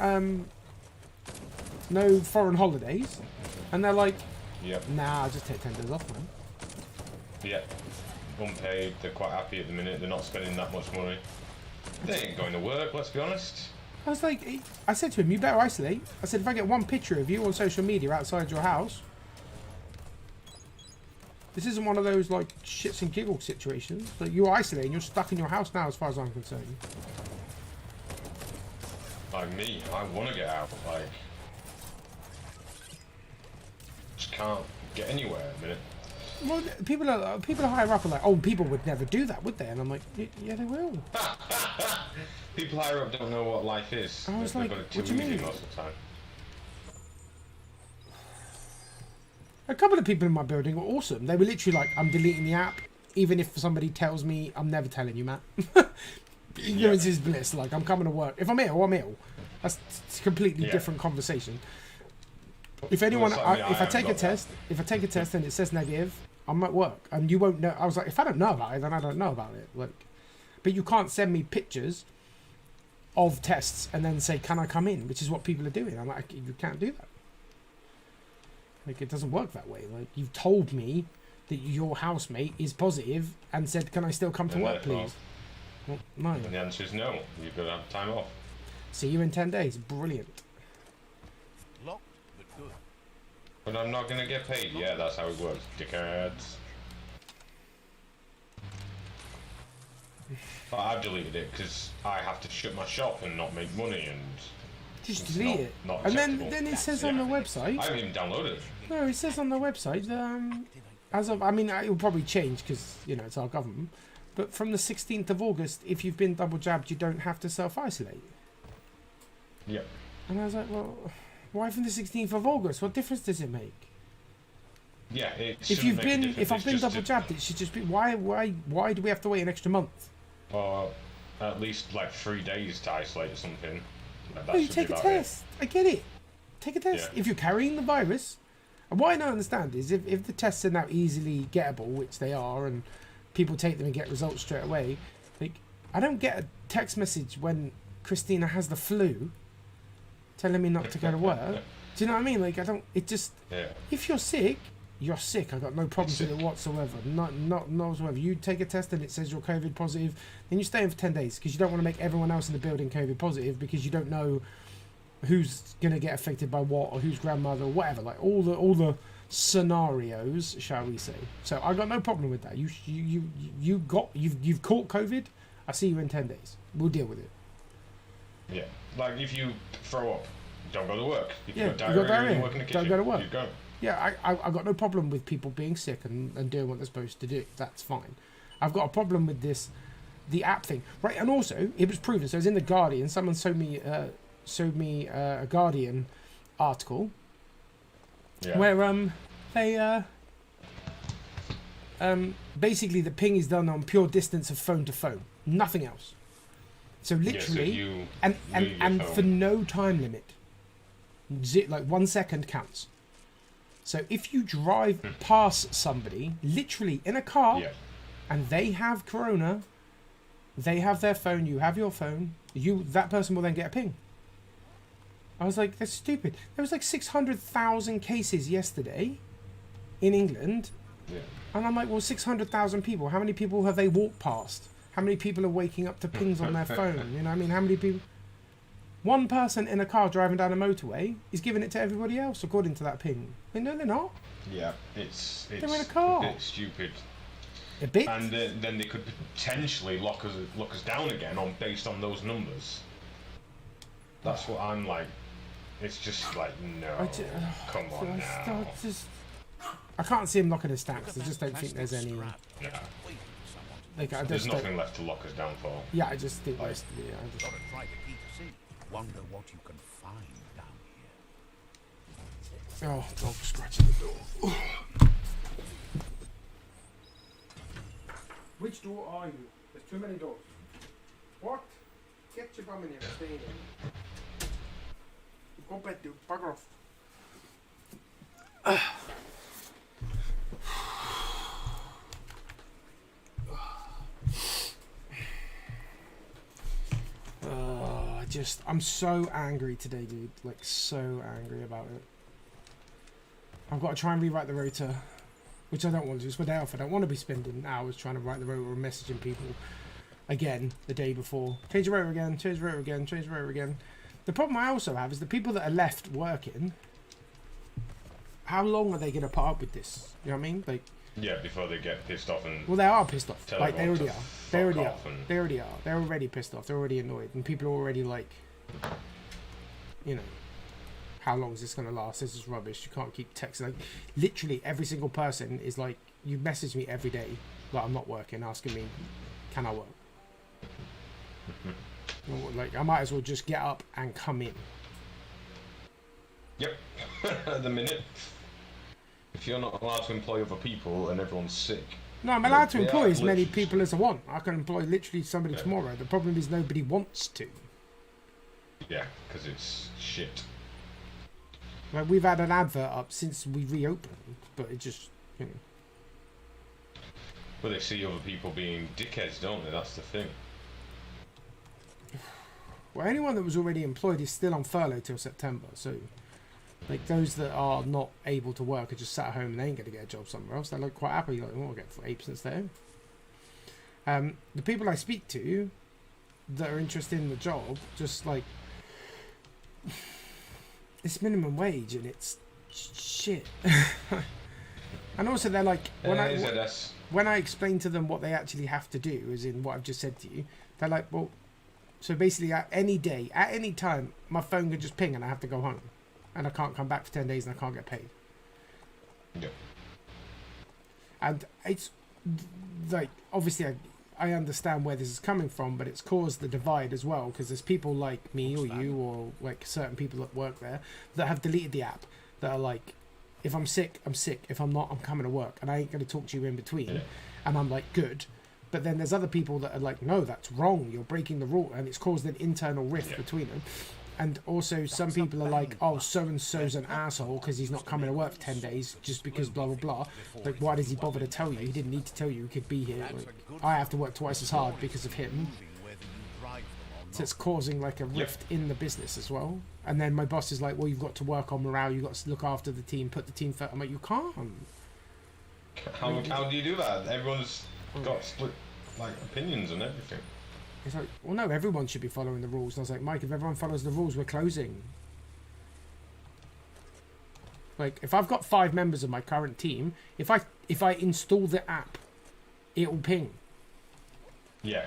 holidays. And they're like, nah, I'll just take 10 days off, man.
Yeah, unpaid. They're quite happy at the minute. They're not spending that much money. They ain't going to work, let's be honest.
I was like, I said to him, you better isolate. I said, if I get one picture of you on social media outside your house, this isn't one of those like shits and giggles situations. Like, you're isolating, you're stuck in your house now as far as I'm concerned.
Like me, I want to get out, like, just can't get anywhere at the minute.
Well, people are higher up are like, oh, people would never do that, would they? And I'm like, yeah, they will.
People higher up don't know what life is.
I was like, what do you mean?
Most of the time.
A couple of people in my building were awesome. They were literally like, I'm deleting the app, even if somebody tells me, I'm never telling you, Matt. Ignorance is bliss. Like, I'm coming to work. If I'm ill, I'm ill. That's a completely different conversation. If anyone, if I take a test and it says negative, I'm at work and you won't know. I was like, if I don't know about it, then I don't know about it. Like, but you can't send me pictures of tests and then say, can I come in? Which is what people are doing. I'm like, you can't do that. Like, it doesn't work that way. Like, you've told me that your housemate is positive and said, can I still come to work, please? Well, no.
And the answer is no. You've got to have time off.
See you in 10 days. Brilliant.
Locked but good.
But I'm not going to get paid. Yeah, that's how it works, dickheads. But I've deleted it because I have to shut my shop and not make money and...
Just
it's
delete it.
not
And
acceptable.
then it says on the website...
I haven't even downloaded it.
No, it says on the website, as of... I mean, it will probably change because, you know, it's our government. But from the 16th of August, if you've been double jabbed, you don't have to self-isolate.
Yep.
And I was like, well, why from the 16th of August? What difference does it make?
Yeah, it
If I've been double jabbed, it should just be... Why do we have to wait an extra month?
Or at least like 3 days to isolate or something. Like,
No, you take a test. I get it. Take a test.
Yeah.
If you're carrying the virus, and what I don't understand is if the tests are now easily gettable, which they are, and people take them and get results straight away, like, I don't get a text message when Christina has the flu telling me not to go to work. Do you know what I mean? Like, I don't... It just...
Yeah.
If you're sick, you're sick. I've got no problems with it whatsoever. Not whatsoever. You take a test and it says you're COVID positive, then you stay in for 10 days because you don't want to make everyone else in the building COVID positive because you don't know who's going to get affected by what or whose grandmother or whatever. Like, all the scenarios, shall we say. So I got no problem with that. You've caught COVID. I see you in 10 days. We'll deal with it.
Yeah. Like, if you throw up, don't go to work. If
Yeah,
you've got diarrhea, you work in the kitchen,
don't go to work.
you go.
Yeah, I got no problem with people being sick and doing what they're supposed to do. That's fine. I've got a problem with the app thing, right? And also, it was proven. So it was in the Guardian. Someone showed me a Guardian article where they basically the ping is done on pure distance of phone to phone, nothing else. So literally, and for no time limit, like 1 second counts. So if you drive past somebody, literally in a car, and they have corona, they have their phone, you have your phone, that person will then get a ping. I was like, that's stupid. There was like 600,000 cases yesterday in England.
Yeah.
And I'm like, well, 600,000 people. How many people have they walked past? How many people are waking up to pings on their phone? You know what I mean? How many people... One person in a car driving down a motorway is giving it to everybody else, according to that ping. No, they're not.
Yeah, it's
they're in a car.
A bit stupid.
A bit?
And then they could potentially lock us down again based on those numbers. That's what I'm like. It's just like, no, come on now.
I can't see him locking us down because I just don't think there's any...
No.
Like,
There's nothing left to lock us down for.
Yeah, I just think
Like,
Gotta try the key to see. Wonder what you can find down here.
Oh, dog scratching the door. Which door are you? There's too many doors. What? Get your bum in here and stay in here. Go bed, dude. Bugger off. I'm so angry today, dude. Like, so angry about it. I've got to try and rewrite the rotor, which I don't want to. It's my day off. I don't want to be spending hours trying to write the rotor or messaging people again the day before. Change the rotor again, change the rotor again, change the rotor again. The problem I also have is the people that are left working, how long are they going to put up with this? You know what I mean? Like,
yeah, before they get pissed off and...
Well, they are pissed off. Like, they already are. They already are.
And...
They already are. They're already pissed off. They're already annoyed. And people are already like, you know, how long is this going to last? This is rubbish. You can't keep texting. Like, literally every single person is like, you message me every day, like, I'm not working, asking me, can I work? Like, I might as well just get up and come in.
Yep. At the minute. If you're not allowed to employ other people and everyone's sick...
No, I'm allowed to employ as many people as I want. I can employ literally somebody tomorrow. The problem is nobody wants to.
Yeah, because it's shit.
Like, we've had an advert up since we reopened, but it just, you know...
Well, they see other people being dickheads, don't they? That's the thing.
Well, anyone that was already employed is still on furlough till September. So, like, those that are not able to work are just sat at home and they ain't going to get a job somewhere else. They're like quite happy, like, oh, I'll get 8% stay home. The people I speak to that are interested in the job, just like, it's minimum wage and it's shit. And also they're like, when I explain to them what they actually have to do, as in what I've just said to you, they're like, well, so basically at any day, at any time, my phone can just ping and I have to go home. And I can't come back for 10 days and I can't get paid.
Yeah.
And it's like, obviously I understand where this is coming from, but it's caused the divide as well, because there's people like me or you or like certain people that work there that have deleted the app, that are like, if I'm sick, I'm sick. If I'm not, I'm coming to work and I ain't going to talk to you in between. Yeah. And I'm like, good. But then there's other people that are like, no, that's wrong. You're breaking the rule. And it's caused an internal rift between them. And also some people are like, oh, so-and-so's an asshole because he's not coming to work for 10 days just because blah, blah, blah. Like, why does he bother to tell you? He didn't need to tell you he could be here. Like, I have to work twice as hard because of him. So it's causing like a rift in the business as well. And then my boss is like, well, you've got to work on morale. You've got to look after the team, put the team first. I'm like, you can't.
How do you do that? Everyone's got split like opinions and everything.
It's like, well, no, everyone should be following the rules. And I was like, Mike, if everyone follows the rules, we're closing. Like, if I've got 5 members of my current team, if I install the app, it will ping.
Yeah.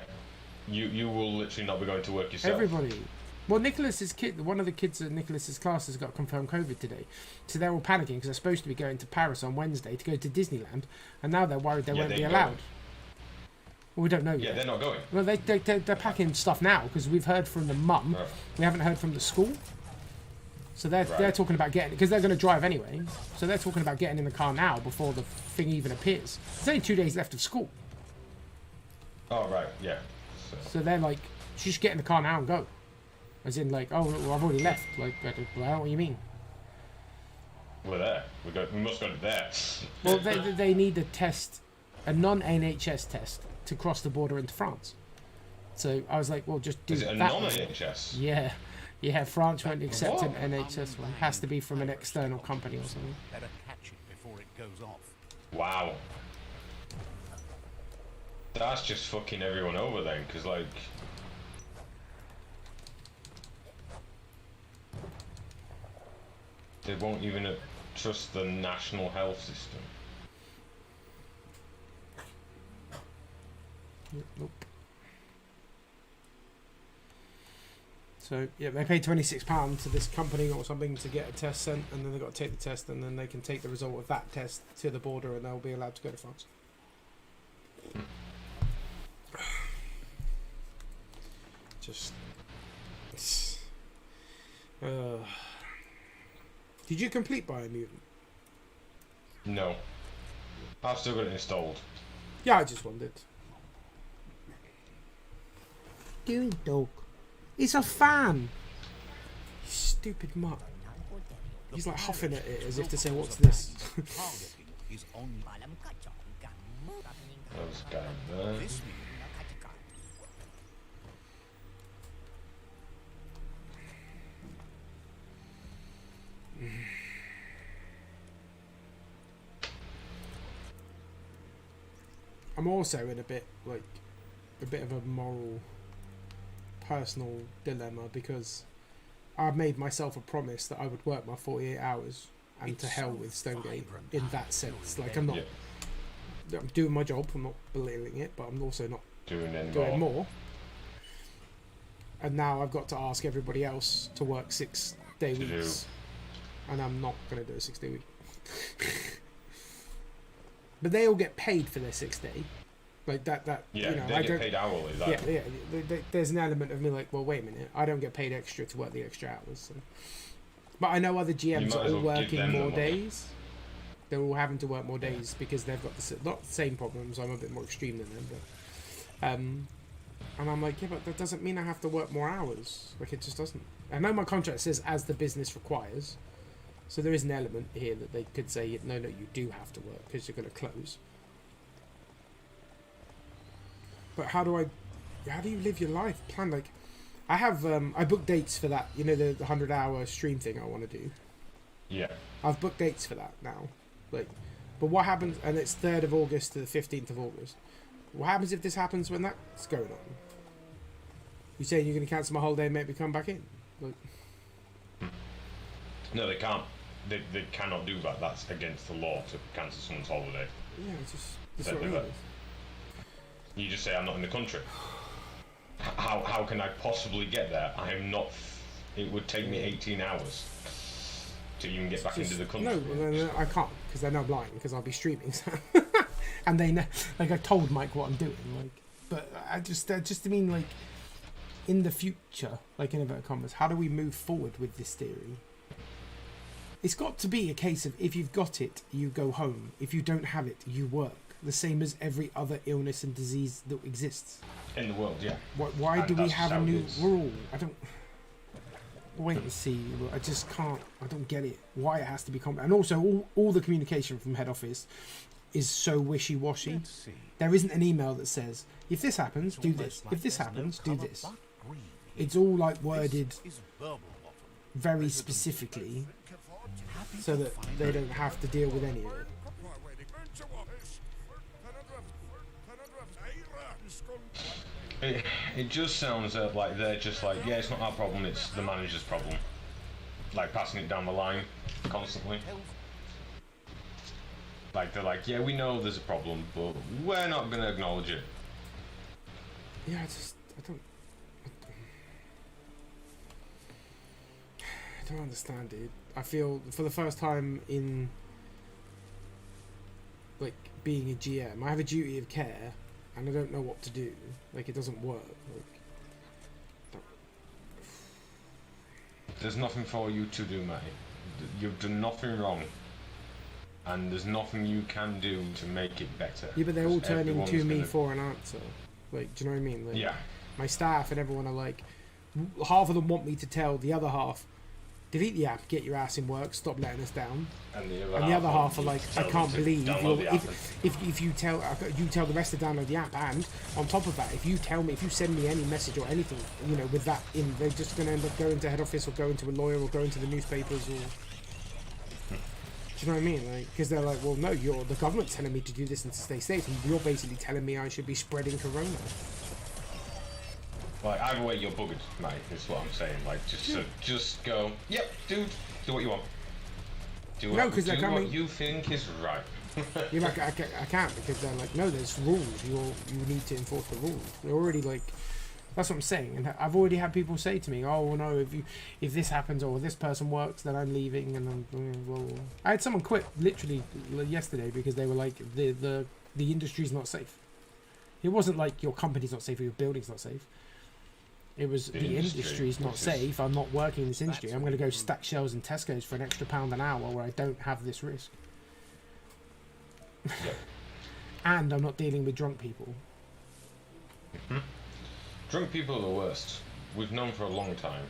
You will literally not be going to work yourself.
Everybody. Well, Nicholas's kid, one of the kids at Nicholas's class has got confirmed COVID today. So they're all panicking because they're supposed to be going to Paris on Wednesday to go to Disneyland. And now they're worried they won't be allowed. Well, we don't know yet.
Yeah, they're not going.
Well, they're packing stuff now because we've heard from the mum. Right. We haven't heard from the school. So they're talking about getting, because they're going to drive anyway. So they're talking about getting in the car now before the thing even appears. There's only 2 days left of school.
Oh, right, yeah.
So they're like, just get in the car now and go. As in, like, oh, well, I've already left. Like, I don't know what you mean.
We're there. We must go to there.
Well, they need a test, a non-NHS test, to cross the border into France. So I was like, well, just do that. Is it a
non-NHS?
Yeah. Yeah, France won't accept an NHS one. It has to be from an external company or something.
Better catch it before it goes off.
Wow. That's just fucking everyone over then, because, like... They won't even trust the national health system.
Nope. So, yeah, they pay £26 to this company or something to get a test sent, and then they've got to take the test, and then they can take the result of that test to the border, and they'll be allowed to go to France. Just... Did you complete Biomutant?
No. I've still got it installed.
Yeah, I just wondered. Doing dog. He's a fan. You stupid mutt. He's like huffing at it as if to say, what's this?
Those guys there.
I'm also in a bit of a moral, personal dilemma, because I made myself a promise that I would work my 48 hours, and to hell with Stonegate in that sense. Like, I'm not, I'm doing my job, I'm not belittling it, but I'm also not doing more. And now I've got to ask everybody else to work 6-day weeks, and I'm not going to do a 6-day week. But they all get paid for their 6-day. Like that
yeah,
you know,
they get paid hourly.
Yeah. There's an element of me like, well, wait a minute, I don't get paid extra to work the extra hours. So. But I know other GMs are all working more days. They're all having to work more days because they've got not the same problems. I'm a bit more extreme than them, but and I'm like, yeah, but that doesn't mean I have to work more hours. Like, it just doesn't. I know my contract says as the business requires. So there is an element here that they could say, no, you do have to work because you're going to close. But how do you live your life? Plan, like, I have I booked dates for that. You know, the 100-hour stream thing I want to do.
Yeah.
I've booked dates for that now. Like, but what happens? And it's 3rd of August to the 15th of August. What happens if this happens when that's going on? You saying you're going to cancel my holiday and make me come back in? Like,
no, they can't. They cannot do that. That's against the law to cancel someone's holiday.
Yeah, it's just that's what I mean.
You just say I'm not in the country. How can I possibly get there? I am not. It would take me 18 hours to even get back into the country.
No, I can't because they're now blind because I'll be streaming. So. And they know, like I told Mike what I'm doing. Like, but I just mean like in the future, like in inverted commas, how do we move forward with this theory? It's got to be a case of if you've got it, you go home. If you don't have it, you work. The same as every other illness and disease that exists
in the world. Yeah.
Why do we have a new rule? I don't. Wait and see. I just can't. I don't get it. Why it has to be complicated. And also, all the communication from head office is so wishy-washy. There isn't an email that says, if this happens, do this. If this happens, do this. It's all like worded very specifically so that they don't have to deal with any of it.
It just sounds like they're just like, yeah, it's not our problem, it's the manager's problem. Like passing it down the line constantly. Like they're like, yeah, we know there's a problem, but we're not going to acknowledge it.
Yeah, I don't understand it. I feel for the first time in like being a GM, I have a duty of care. And I don't know what to do. Like, it doesn't work. Like,
there's nothing for you to do, mate. You've done nothing wrong. And there's nothing you can do to make it better.
Yeah, but they're all turning to me for an answer. Like, do you know what I mean? Like,
yeah.
My staff and everyone are like, half of them want me to tell the other half, delete the app, get your ass in work, stop letting us down. And the other half are like, I can't believe if you tell the rest to download the app, and on top of that, if you send me any message or anything, you know, with that in, they're just going to end up going to head office or going to a lawyer or going to the newspapers or. Do you know what I mean? Like, because they're like, well, no, the government's telling me to do this and to stay safe, and you're basically telling me I should be spreading corona.
Like, either way, you're buggered, mate, is what I'm saying. Like, just go, yep, dude, do what you want. Do what you think is right.
Yeah, like, I can't, because they're like, no, there's rules. You need to enforce the rules. They're already like, that's what I'm saying. And I've already had people say to me, oh, well, no, if this happens or this person works, then I'm leaving. And well, I had someone quit literally yesterday because they were like, the industry's not safe. It wasn't like your company's not safe or your building's not safe. It was the industry's not safe. I'm not working in this industry. I'm going to go stack shelves in Tesco's for an extra £1 an hour where I don't have this risk.
Yep.
And I'm not dealing with drunk people.
Mm-hmm. Drunk people are the worst. We've known for a long time.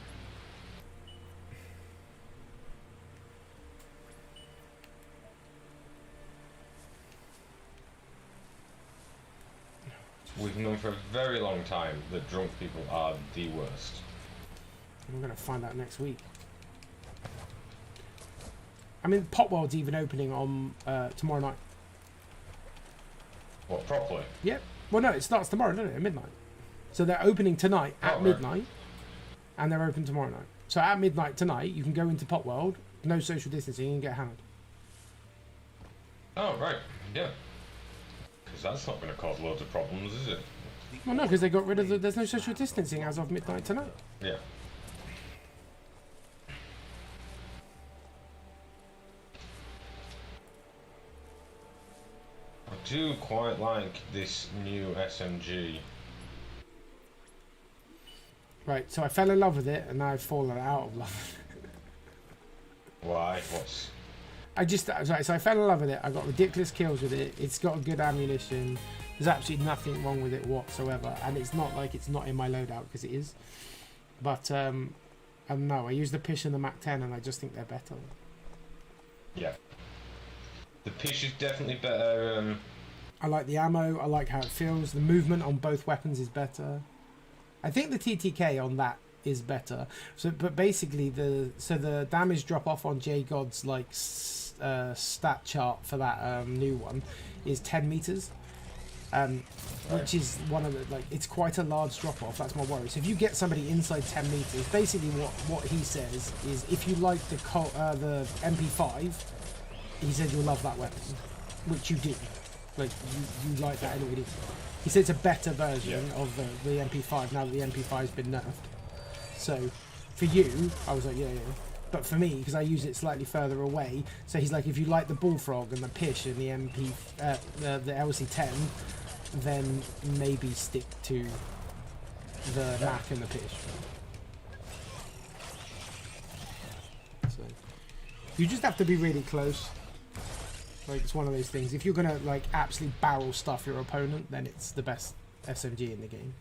We've known for a very long time that drunk people are the worst.
We're going to find out next week. I mean, Potworld's even opening on tomorrow night.
What, properly?
Yep. Well, no, it starts tomorrow, doesn't it? At midnight. So they're opening tonight at midnight, and they're open tomorrow night. So at midnight tonight, you can go into Potworld, no social distancing, and get hammered.
Oh, right. Yeah. Because that's not going to cause loads of problems, is it?
Well, no, because they got rid of there's no social distancing as of midnight tonight.
Yeah. I do quite like this new SMG.
Right, so I fell in love with it, and now I've fallen out of love.
Why? What's...
So I fell in love with it. I got ridiculous kills with it. It's got good ammunition. There's absolutely nothing wrong with it whatsoever, and it's not like it's not in my loadout, because it is. But I don't know. I use the Pish and the Mac 10, and I just think they're better.
Yeah. The Pish is definitely better.
I like the ammo. I like how it feels. The movement on both weapons is better. I think the TTK on that is better. So, but basically the damage drop off on J God's like stat chart for that new one is 10 meters, which is one of the it's quite a large drop off. That's my worry. So if you get somebody inside 10 meters, basically what he says is if you like the MP5, he said you'll love that weapon, which you do. Like you like that anyway. He said it's a better version of the MP5 now that the MP5's been nerfed. So for you, I was like, yeah. But for me, because I use it slightly further away, so he's like, if you like the Bullfrog and the Pish and the the LC10, then maybe stick to the Mac and the Pish. So you just have to be really close. Like, it's one of those things. If you're gonna like absolutely barrel stuff your opponent, then it's the best SMG in the game.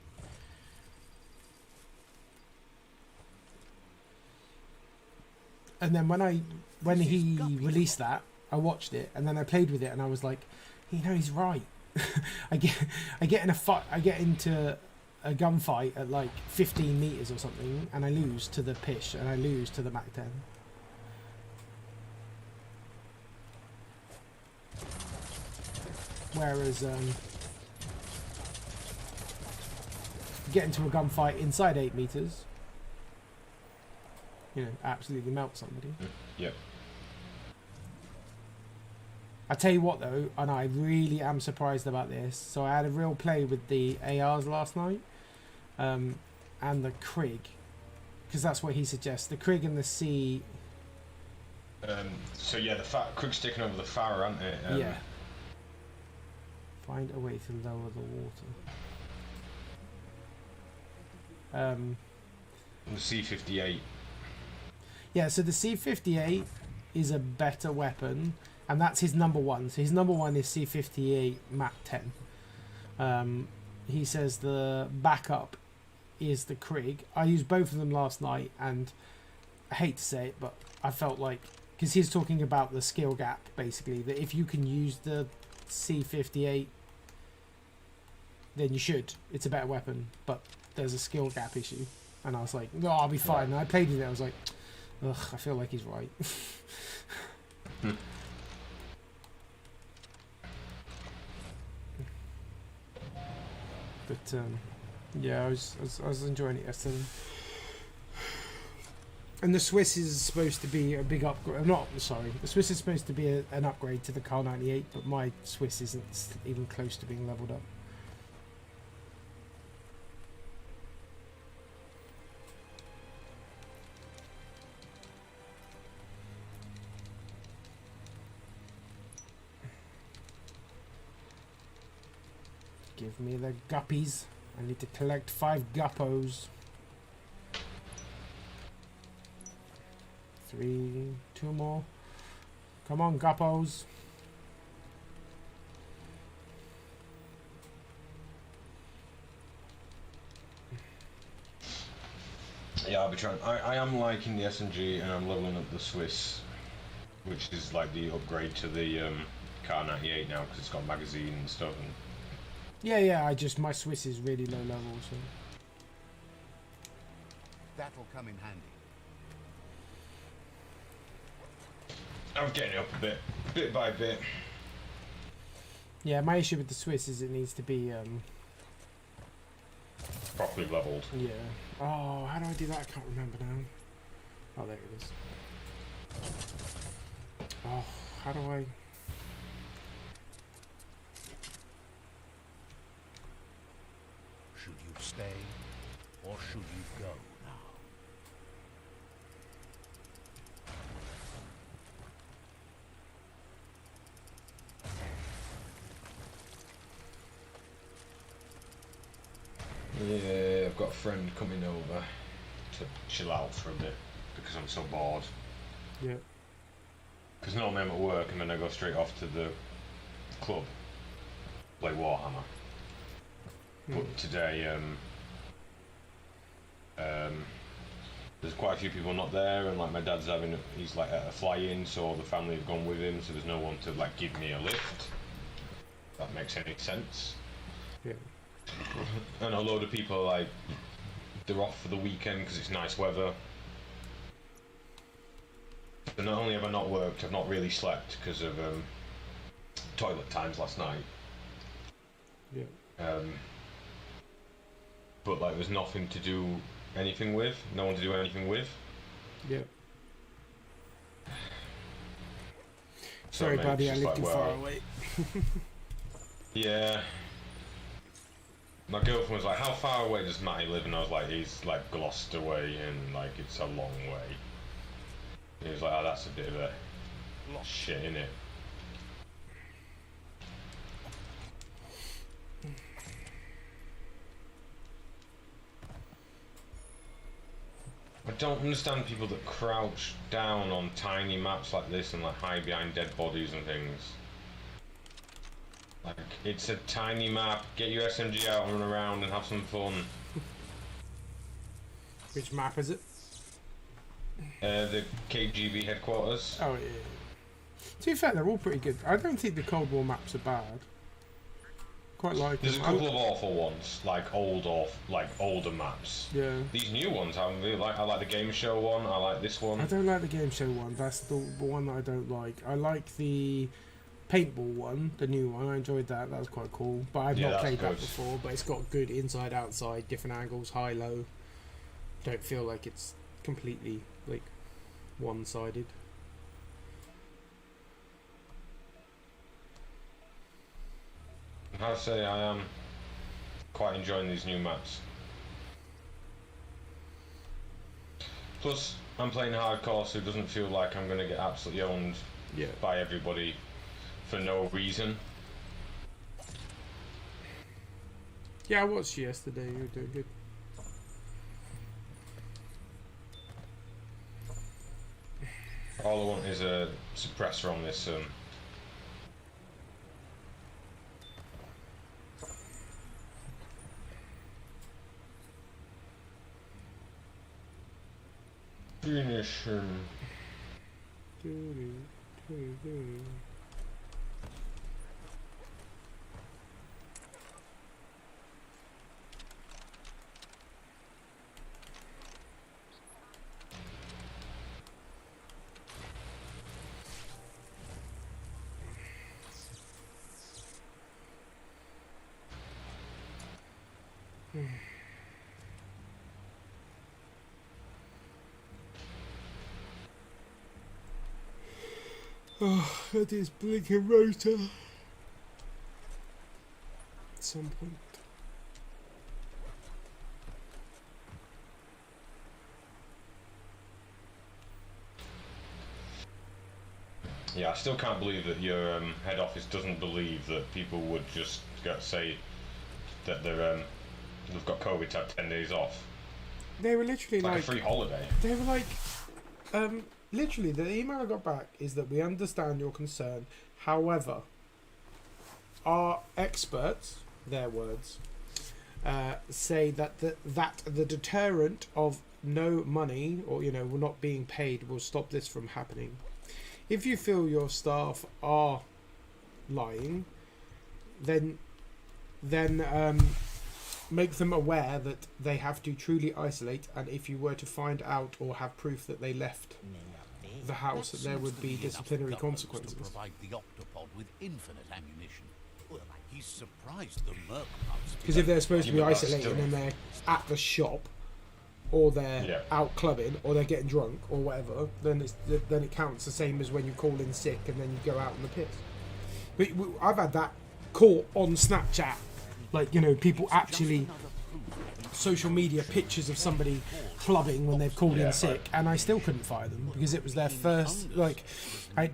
And then when he released that, I watched it and then I played with it and I was like, he's right. I get in a fight, I get into a gunfight at like 15 meters or something, and I lose to the Pish and I lose to the Mac 10. Whereas get into a gunfight inside 8 meters, absolutely melt somebody.
Yeah.
I tell you what though, and I really am surprised about this. So I had a real play with the ARs last night, and the Krig, because that's what he suggests. The Krig and the C.
So yeah, the Krig's taking over the Farah, aren't it?
Yeah. Find a way to lower the water.
The C58.
Yeah, so the C58 is a better weapon, and that's his number one. So his number one is C58 Mac 10. He says the backup is the Krig. I used both of them last night, and I hate to say it, but I felt like, because he's talking about the skill gap, basically, that if you can use the C58, then you should. It's a better weapon, but there's a skill gap issue. And I was like, no, I'll be fine. And I played with it, I was like, ugh, I feel like he's right. But yeah, I was enjoying it yesterday. And the Swiss is supposed to be a big upgrade. The Swiss is supposed to be an upgrade to the Kar 98, but my Swiss isn't even close to being leveled up. Give me the guppies. I need to collect 5 guppos. 3, 2 more. Come on, guppos.
Yeah, I'll be trying. I am liking the SMG, and I'm leveling up the Swiss, which is like the upgrade to the Kar 98 now, because it's got magazine and stuff. And
yeah. My Swiss is really low level, so
that'll come in handy.
I'm getting it up a bit by bit.
Yeah, my issue with the Swiss is it needs to be
Properly leveled.
Yeah. Oh, how do I do that? I can't remember now. Oh, there it is. Oh, how do I?
Should you stay, or should you go now?
Yeah, I've got a friend coming over to chill out for a bit because I'm so bored.
Yeah.
Because normally I'm at work and then I go straight off to the club, play Warhammer. But today, there's quite a few people not there, and like my dad's he's like at a fly-in, so all the family have gone with him, so there's no one to like give me a lift. If that makes any sense.
Yeah.
And a load of people are like they're off for the weekend because it's nice weather. But not only have I not worked, I've not really slept because of toilet times last night.
Yeah.
But like, there's nothing to do anything with. No one to do anything with.
Yeah.
So
Sorry,
mate,
buddy,
it's
I
just
lived
like,
too far
well,
away.
Yeah. My girlfriend was like, "How far away does Matty live?" And I was like, "He's like Gloucester way, and like it's a long way." And he was like, "Oh, that's a bit of a shit, innit?" I don't understand people that crouch down on tiny maps like this and like hide behind dead bodies and things. Like, it's a tiny map, get your SMG out and run around and have some fun.
Which map is it?
The KGB headquarters.
Oh, yeah. To be fair, they're all pretty good. I don't think the Cold War maps are bad. Quite like
There's
them.
a couple of awful ones, like older maps.
Yeah.
These new ones I really like. I like the game show one. I like this one.
I don't like the game show one. That's the one that I don't like. I like the paintball one, the new one. I enjoyed that. That was quite cool. But I've not played that before. But it's got good inside, outside, different angles, high, low. Don't feel like it's completely like one-sided.
I say I am quite enjoying these new maps. Plus, I'm playing hardcore, so it doesn't feel like I'm going to get absolutely owned by everybody for no reason.
Yeah, I watched you yesterday. You were doing good.
All I want is a suppressor on this. Finish him.
Oh, that is blinking rotor. At some point.
Yeah, I still can't believe that your head office doesn't believe that people would just say that they've got COVID to have 10 days off.
They were literally
like a free holiday.
They were like, literally, the email I got back is that we understand your concern. However, our experts, their words, say that the deterrent of no money or not being paid will stop this from happening. If you feel your staff are lying, then make them aware that they have to truly isolate, and if you were to find out or have proof that they left the house, that there would be disciplinary consequences.
To provide the octopod with infinite ammunition. Well, he's surprised the merc pups.
Because if they're supposed to be isolating and they're at the shop, or they're out clubbing, or they're getting drunk, or whatever, then it counts the same as when you call in sick and then you go out on the piss. But I've had that caught on Snapchat, like people actually social media pictures of somebody clubbing when they've called in sick, and I still couldn't fire them because it was their first. Like, I had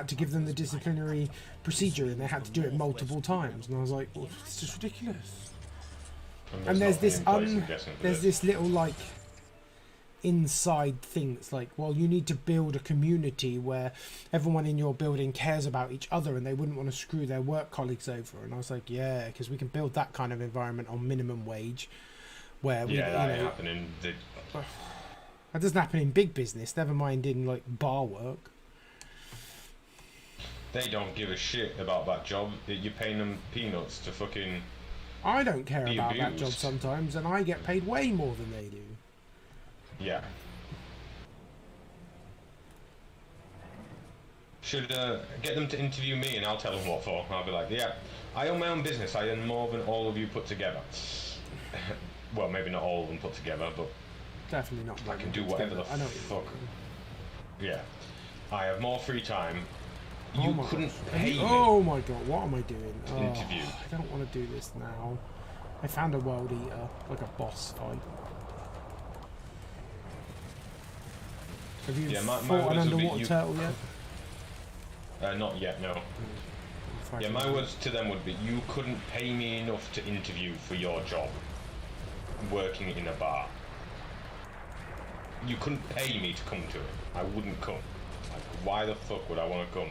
to give them the disciplinary procedure, and they had to do it multiple times, and I was like, well, it's just ridiculous. And there's this little like inside thing that's like, well, you need to build a community where everyone in your building cares about each other and they wouldn't want to screw their work colleagues over. And I was like, yeah, because we can build that kind of environment on minimum wage where that doesn't happen in big business, never mind in like bar work.
They don't give a shit about that job. You're paying them peanuts to fucking
I don't care
be
about that
abused.
job sometimes, and I get paid way more than they do.
Yeah. Should get them to interview me, and I'll tell them what for. I'll be like, yeah, I own my own business. I earn more than all of you put together. Well, maybe not all of them put together, but
Definitely not.
I can do whatever the
I know
fuck. Yeah. I have more free time.
Oh
You
my
couldn't
gosh.
pay me
Oh my god, what am I doing?
to interview.
I don't want to do this now. I found a world eater, like a boss fight. Have you
Yeah, my
fought an
words would be
underwater
you-
turtle yet?
Not yet, no. Yeah, my words to them would be, you couldn't pay me enough to interview for your job, working in a bar. You couldn't pay me to come to it. I wouldn't come. Like, why the fuck would I want to come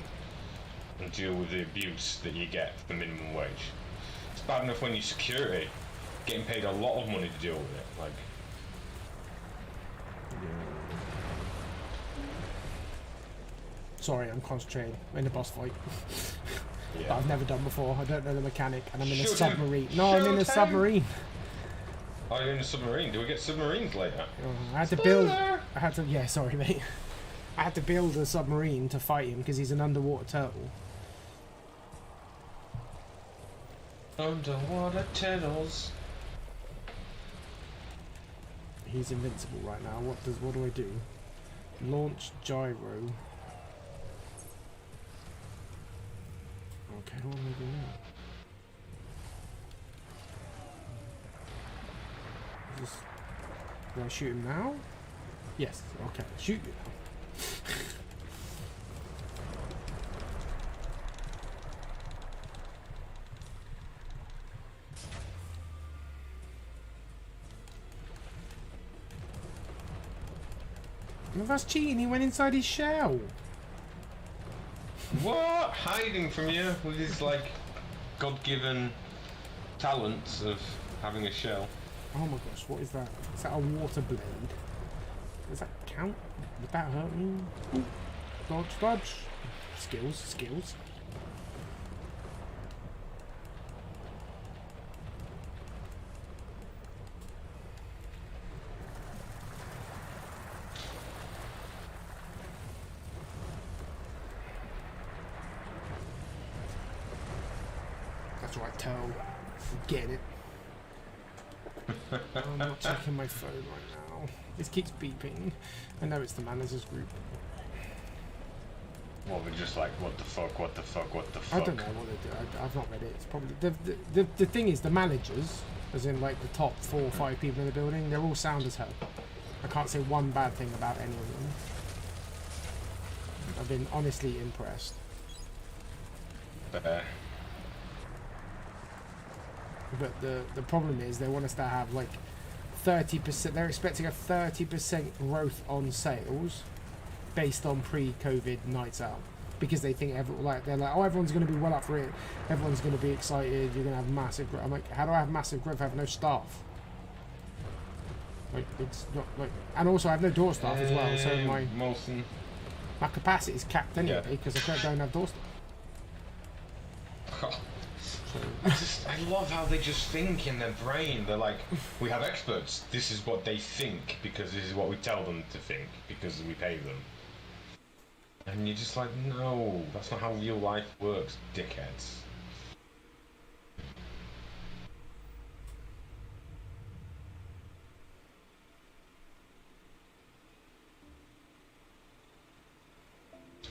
and deal with the abuse that you get for minimum wage? It's bad enough when you're security, getting paid a lot of money to deal with it. Like,
Sorry, I'm concentrating. I'm in a boss fight. That
yeah.
I've never done before. I don't know the mechanic, and I'm in a
Shoot him.
submarine. No, I'm in a
Shoot him.
submarine.
Oh, you're in a submarine. Do we get submarines later?
I had to build.
Spoiler!
I had to. Yeah, sorry, mate. I had to build a submarine to fight him because he's an underwater turtle.
Underwater turtles.
He's invincible right now. What do I do? Launch gyro. Okay, what am I doing now? Do I shoot him now? Yes. Okay, shoot you now. Well, that's cheating. He went inside his shell.
What? Hiding from you with his, like, God-given talents of having a shell.
Oh my gosh, what is that? Is that a water blade? Does that count? Would that hurt me? Ooh. Dodge, dodge. Skills, skills. That's right, Toe. Get it. I'm not checking my phone right now. This keeps beeping. I know it's the manager's group.
Well, we're just like, what the fuck, what the fuck, what the fuck?
I don't know what they do. I've not read it. It's probably the thing is the managers, as in like the top 4 or 5 people in the building, they're all sound as hell. I can't say one bad thing about any of them. I've been honestly impressed. But the problem is they want us to have like 30%. They're expecting a 30% growth on sales based on pre-COVID nights out because they think they're like, oh, everyone's going to be well up for it. Everyone's going to be excited. You're going to have massive growth. I'm like, how do I have massive growth? I have no staff. Like it's not like, and also I have no door staff as well. So my capacity is capped anyway because I don't have door staff.
I love how they just think in their brain. They're like, we have experts. This is what they think because this is what we tell them to think because we pay them. And you're just like, no, that's not how real life works, dickheads.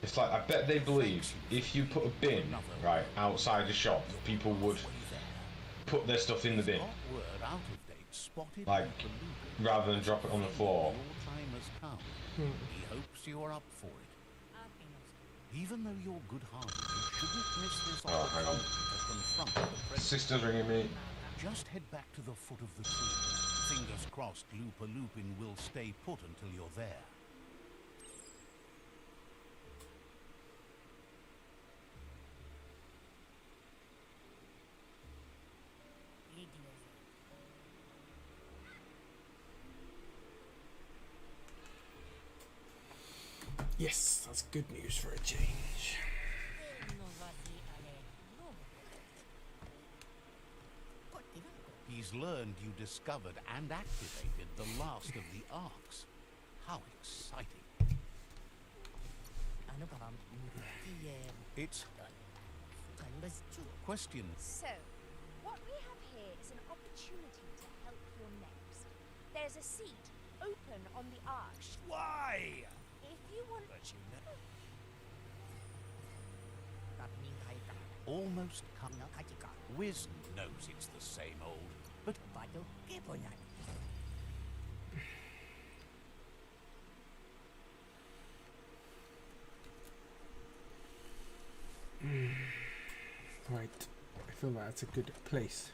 It's like, I bet they believe if you put a bin, right, outside the shop, people would put their stuff in the bin. Like, rather than drop it on the floor.
He hopes you're up for it. Even though you're good-hearted, you shouldn't miss this opportunity to confront the president.
Sister's ringing me.
Just head back to the foot of the tree. Fingers crossed Looper-Looping will stay put until you're there.
Yes, that's good news for a change.
He's learned you discovered and activated the last of the arcs. How exciting. It's... Question.
So, what we have here is an opportunity to help your next. There's a seat open on the arch.
Why?
If you want...
Almost come. Wiz knows it's the same old, but...
Right, I feel like that's a good place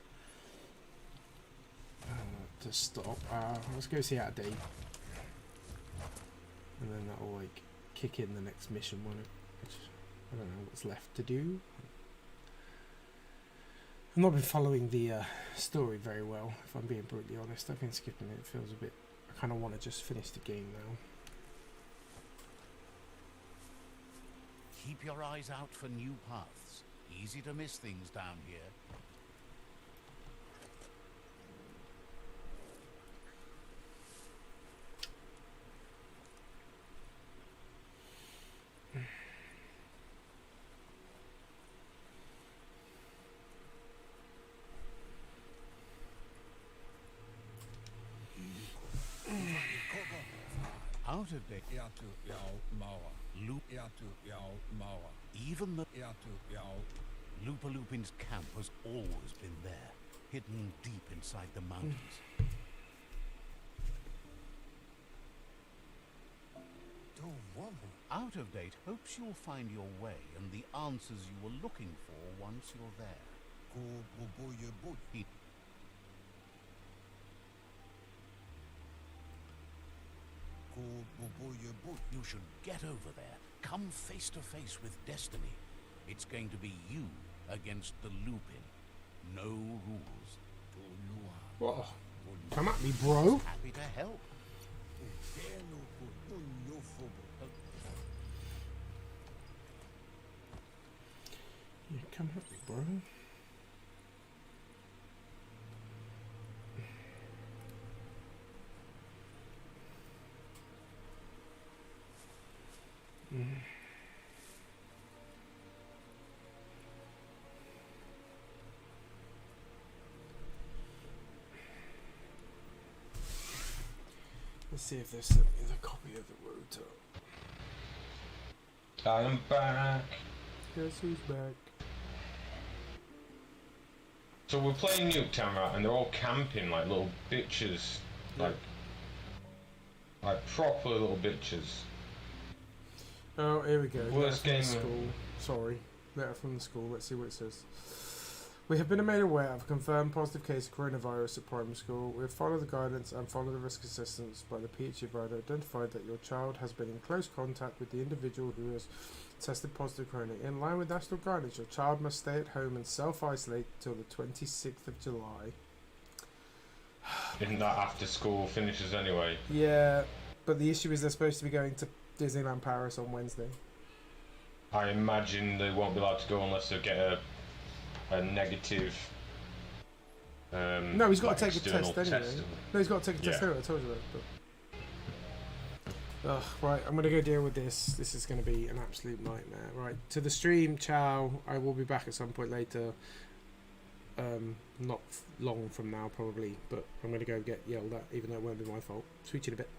to stop. Let's go see out Dave, and then that'll like kick in the next mission, won't it? Which I don't know what's left to do. I've not been following the story very well, if I'm being brutally honest. I've been skipping it. It feels a bit... I kind of want to just finish the game now.
Keep your eyes out for new paths. Easy to miss things down here. Out of date. Loop. Even the Loopa Lupin's camp has always been there, hidden deep inside the mountains. Out of date hopes you'll find your way and the answers you were looking for once you're there. You should get over there. Come face to face with destiny. It's going to be you against the Lupin. No rules.
What? Come at me, bro.
Happy to help.
Yeah, come at me, bro. Let's see if there's a copy of the rotor.
I am back.
Guess who's back?
So we're playing Nuketown, right? And they're all camping like little bitches, like proper little bitches.
Oh, here we go.
Worst game.
School. Sorry, letter from the school. Let's see what it says. We have been made aware of a confirmed positive case of coronavirus at primary school. We have followed the guidance and followed the risk assessments by the PhD advisor, identified that your child has been in close contact with the individual who has tested positive corona. In line with national guidance, your child must stay at home and self-isolate till the 26th of July.
Isn't that after school finishes anyway?
Yeah, but the issue is they're supposed to be going to Disneyland Paris on Wednesday.
I imagine they won't be allowed to go unless they get a negative.
No, he's got to take a test anyway.
Test.
No, he's got to take a test anyway. I told you that. Ugh, right, I'm gonna go deal with this. This is gonna be an absolute nightmare. Right, to the stream. Ciao. I will be back at some point later. Not long from now, probably, but I'm gonna go get yelled at, even though it won't be my fault. Switch it a bit.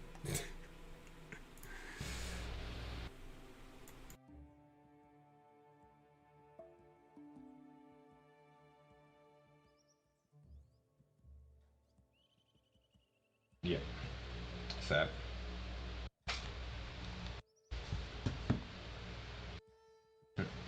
Yeah. Fair.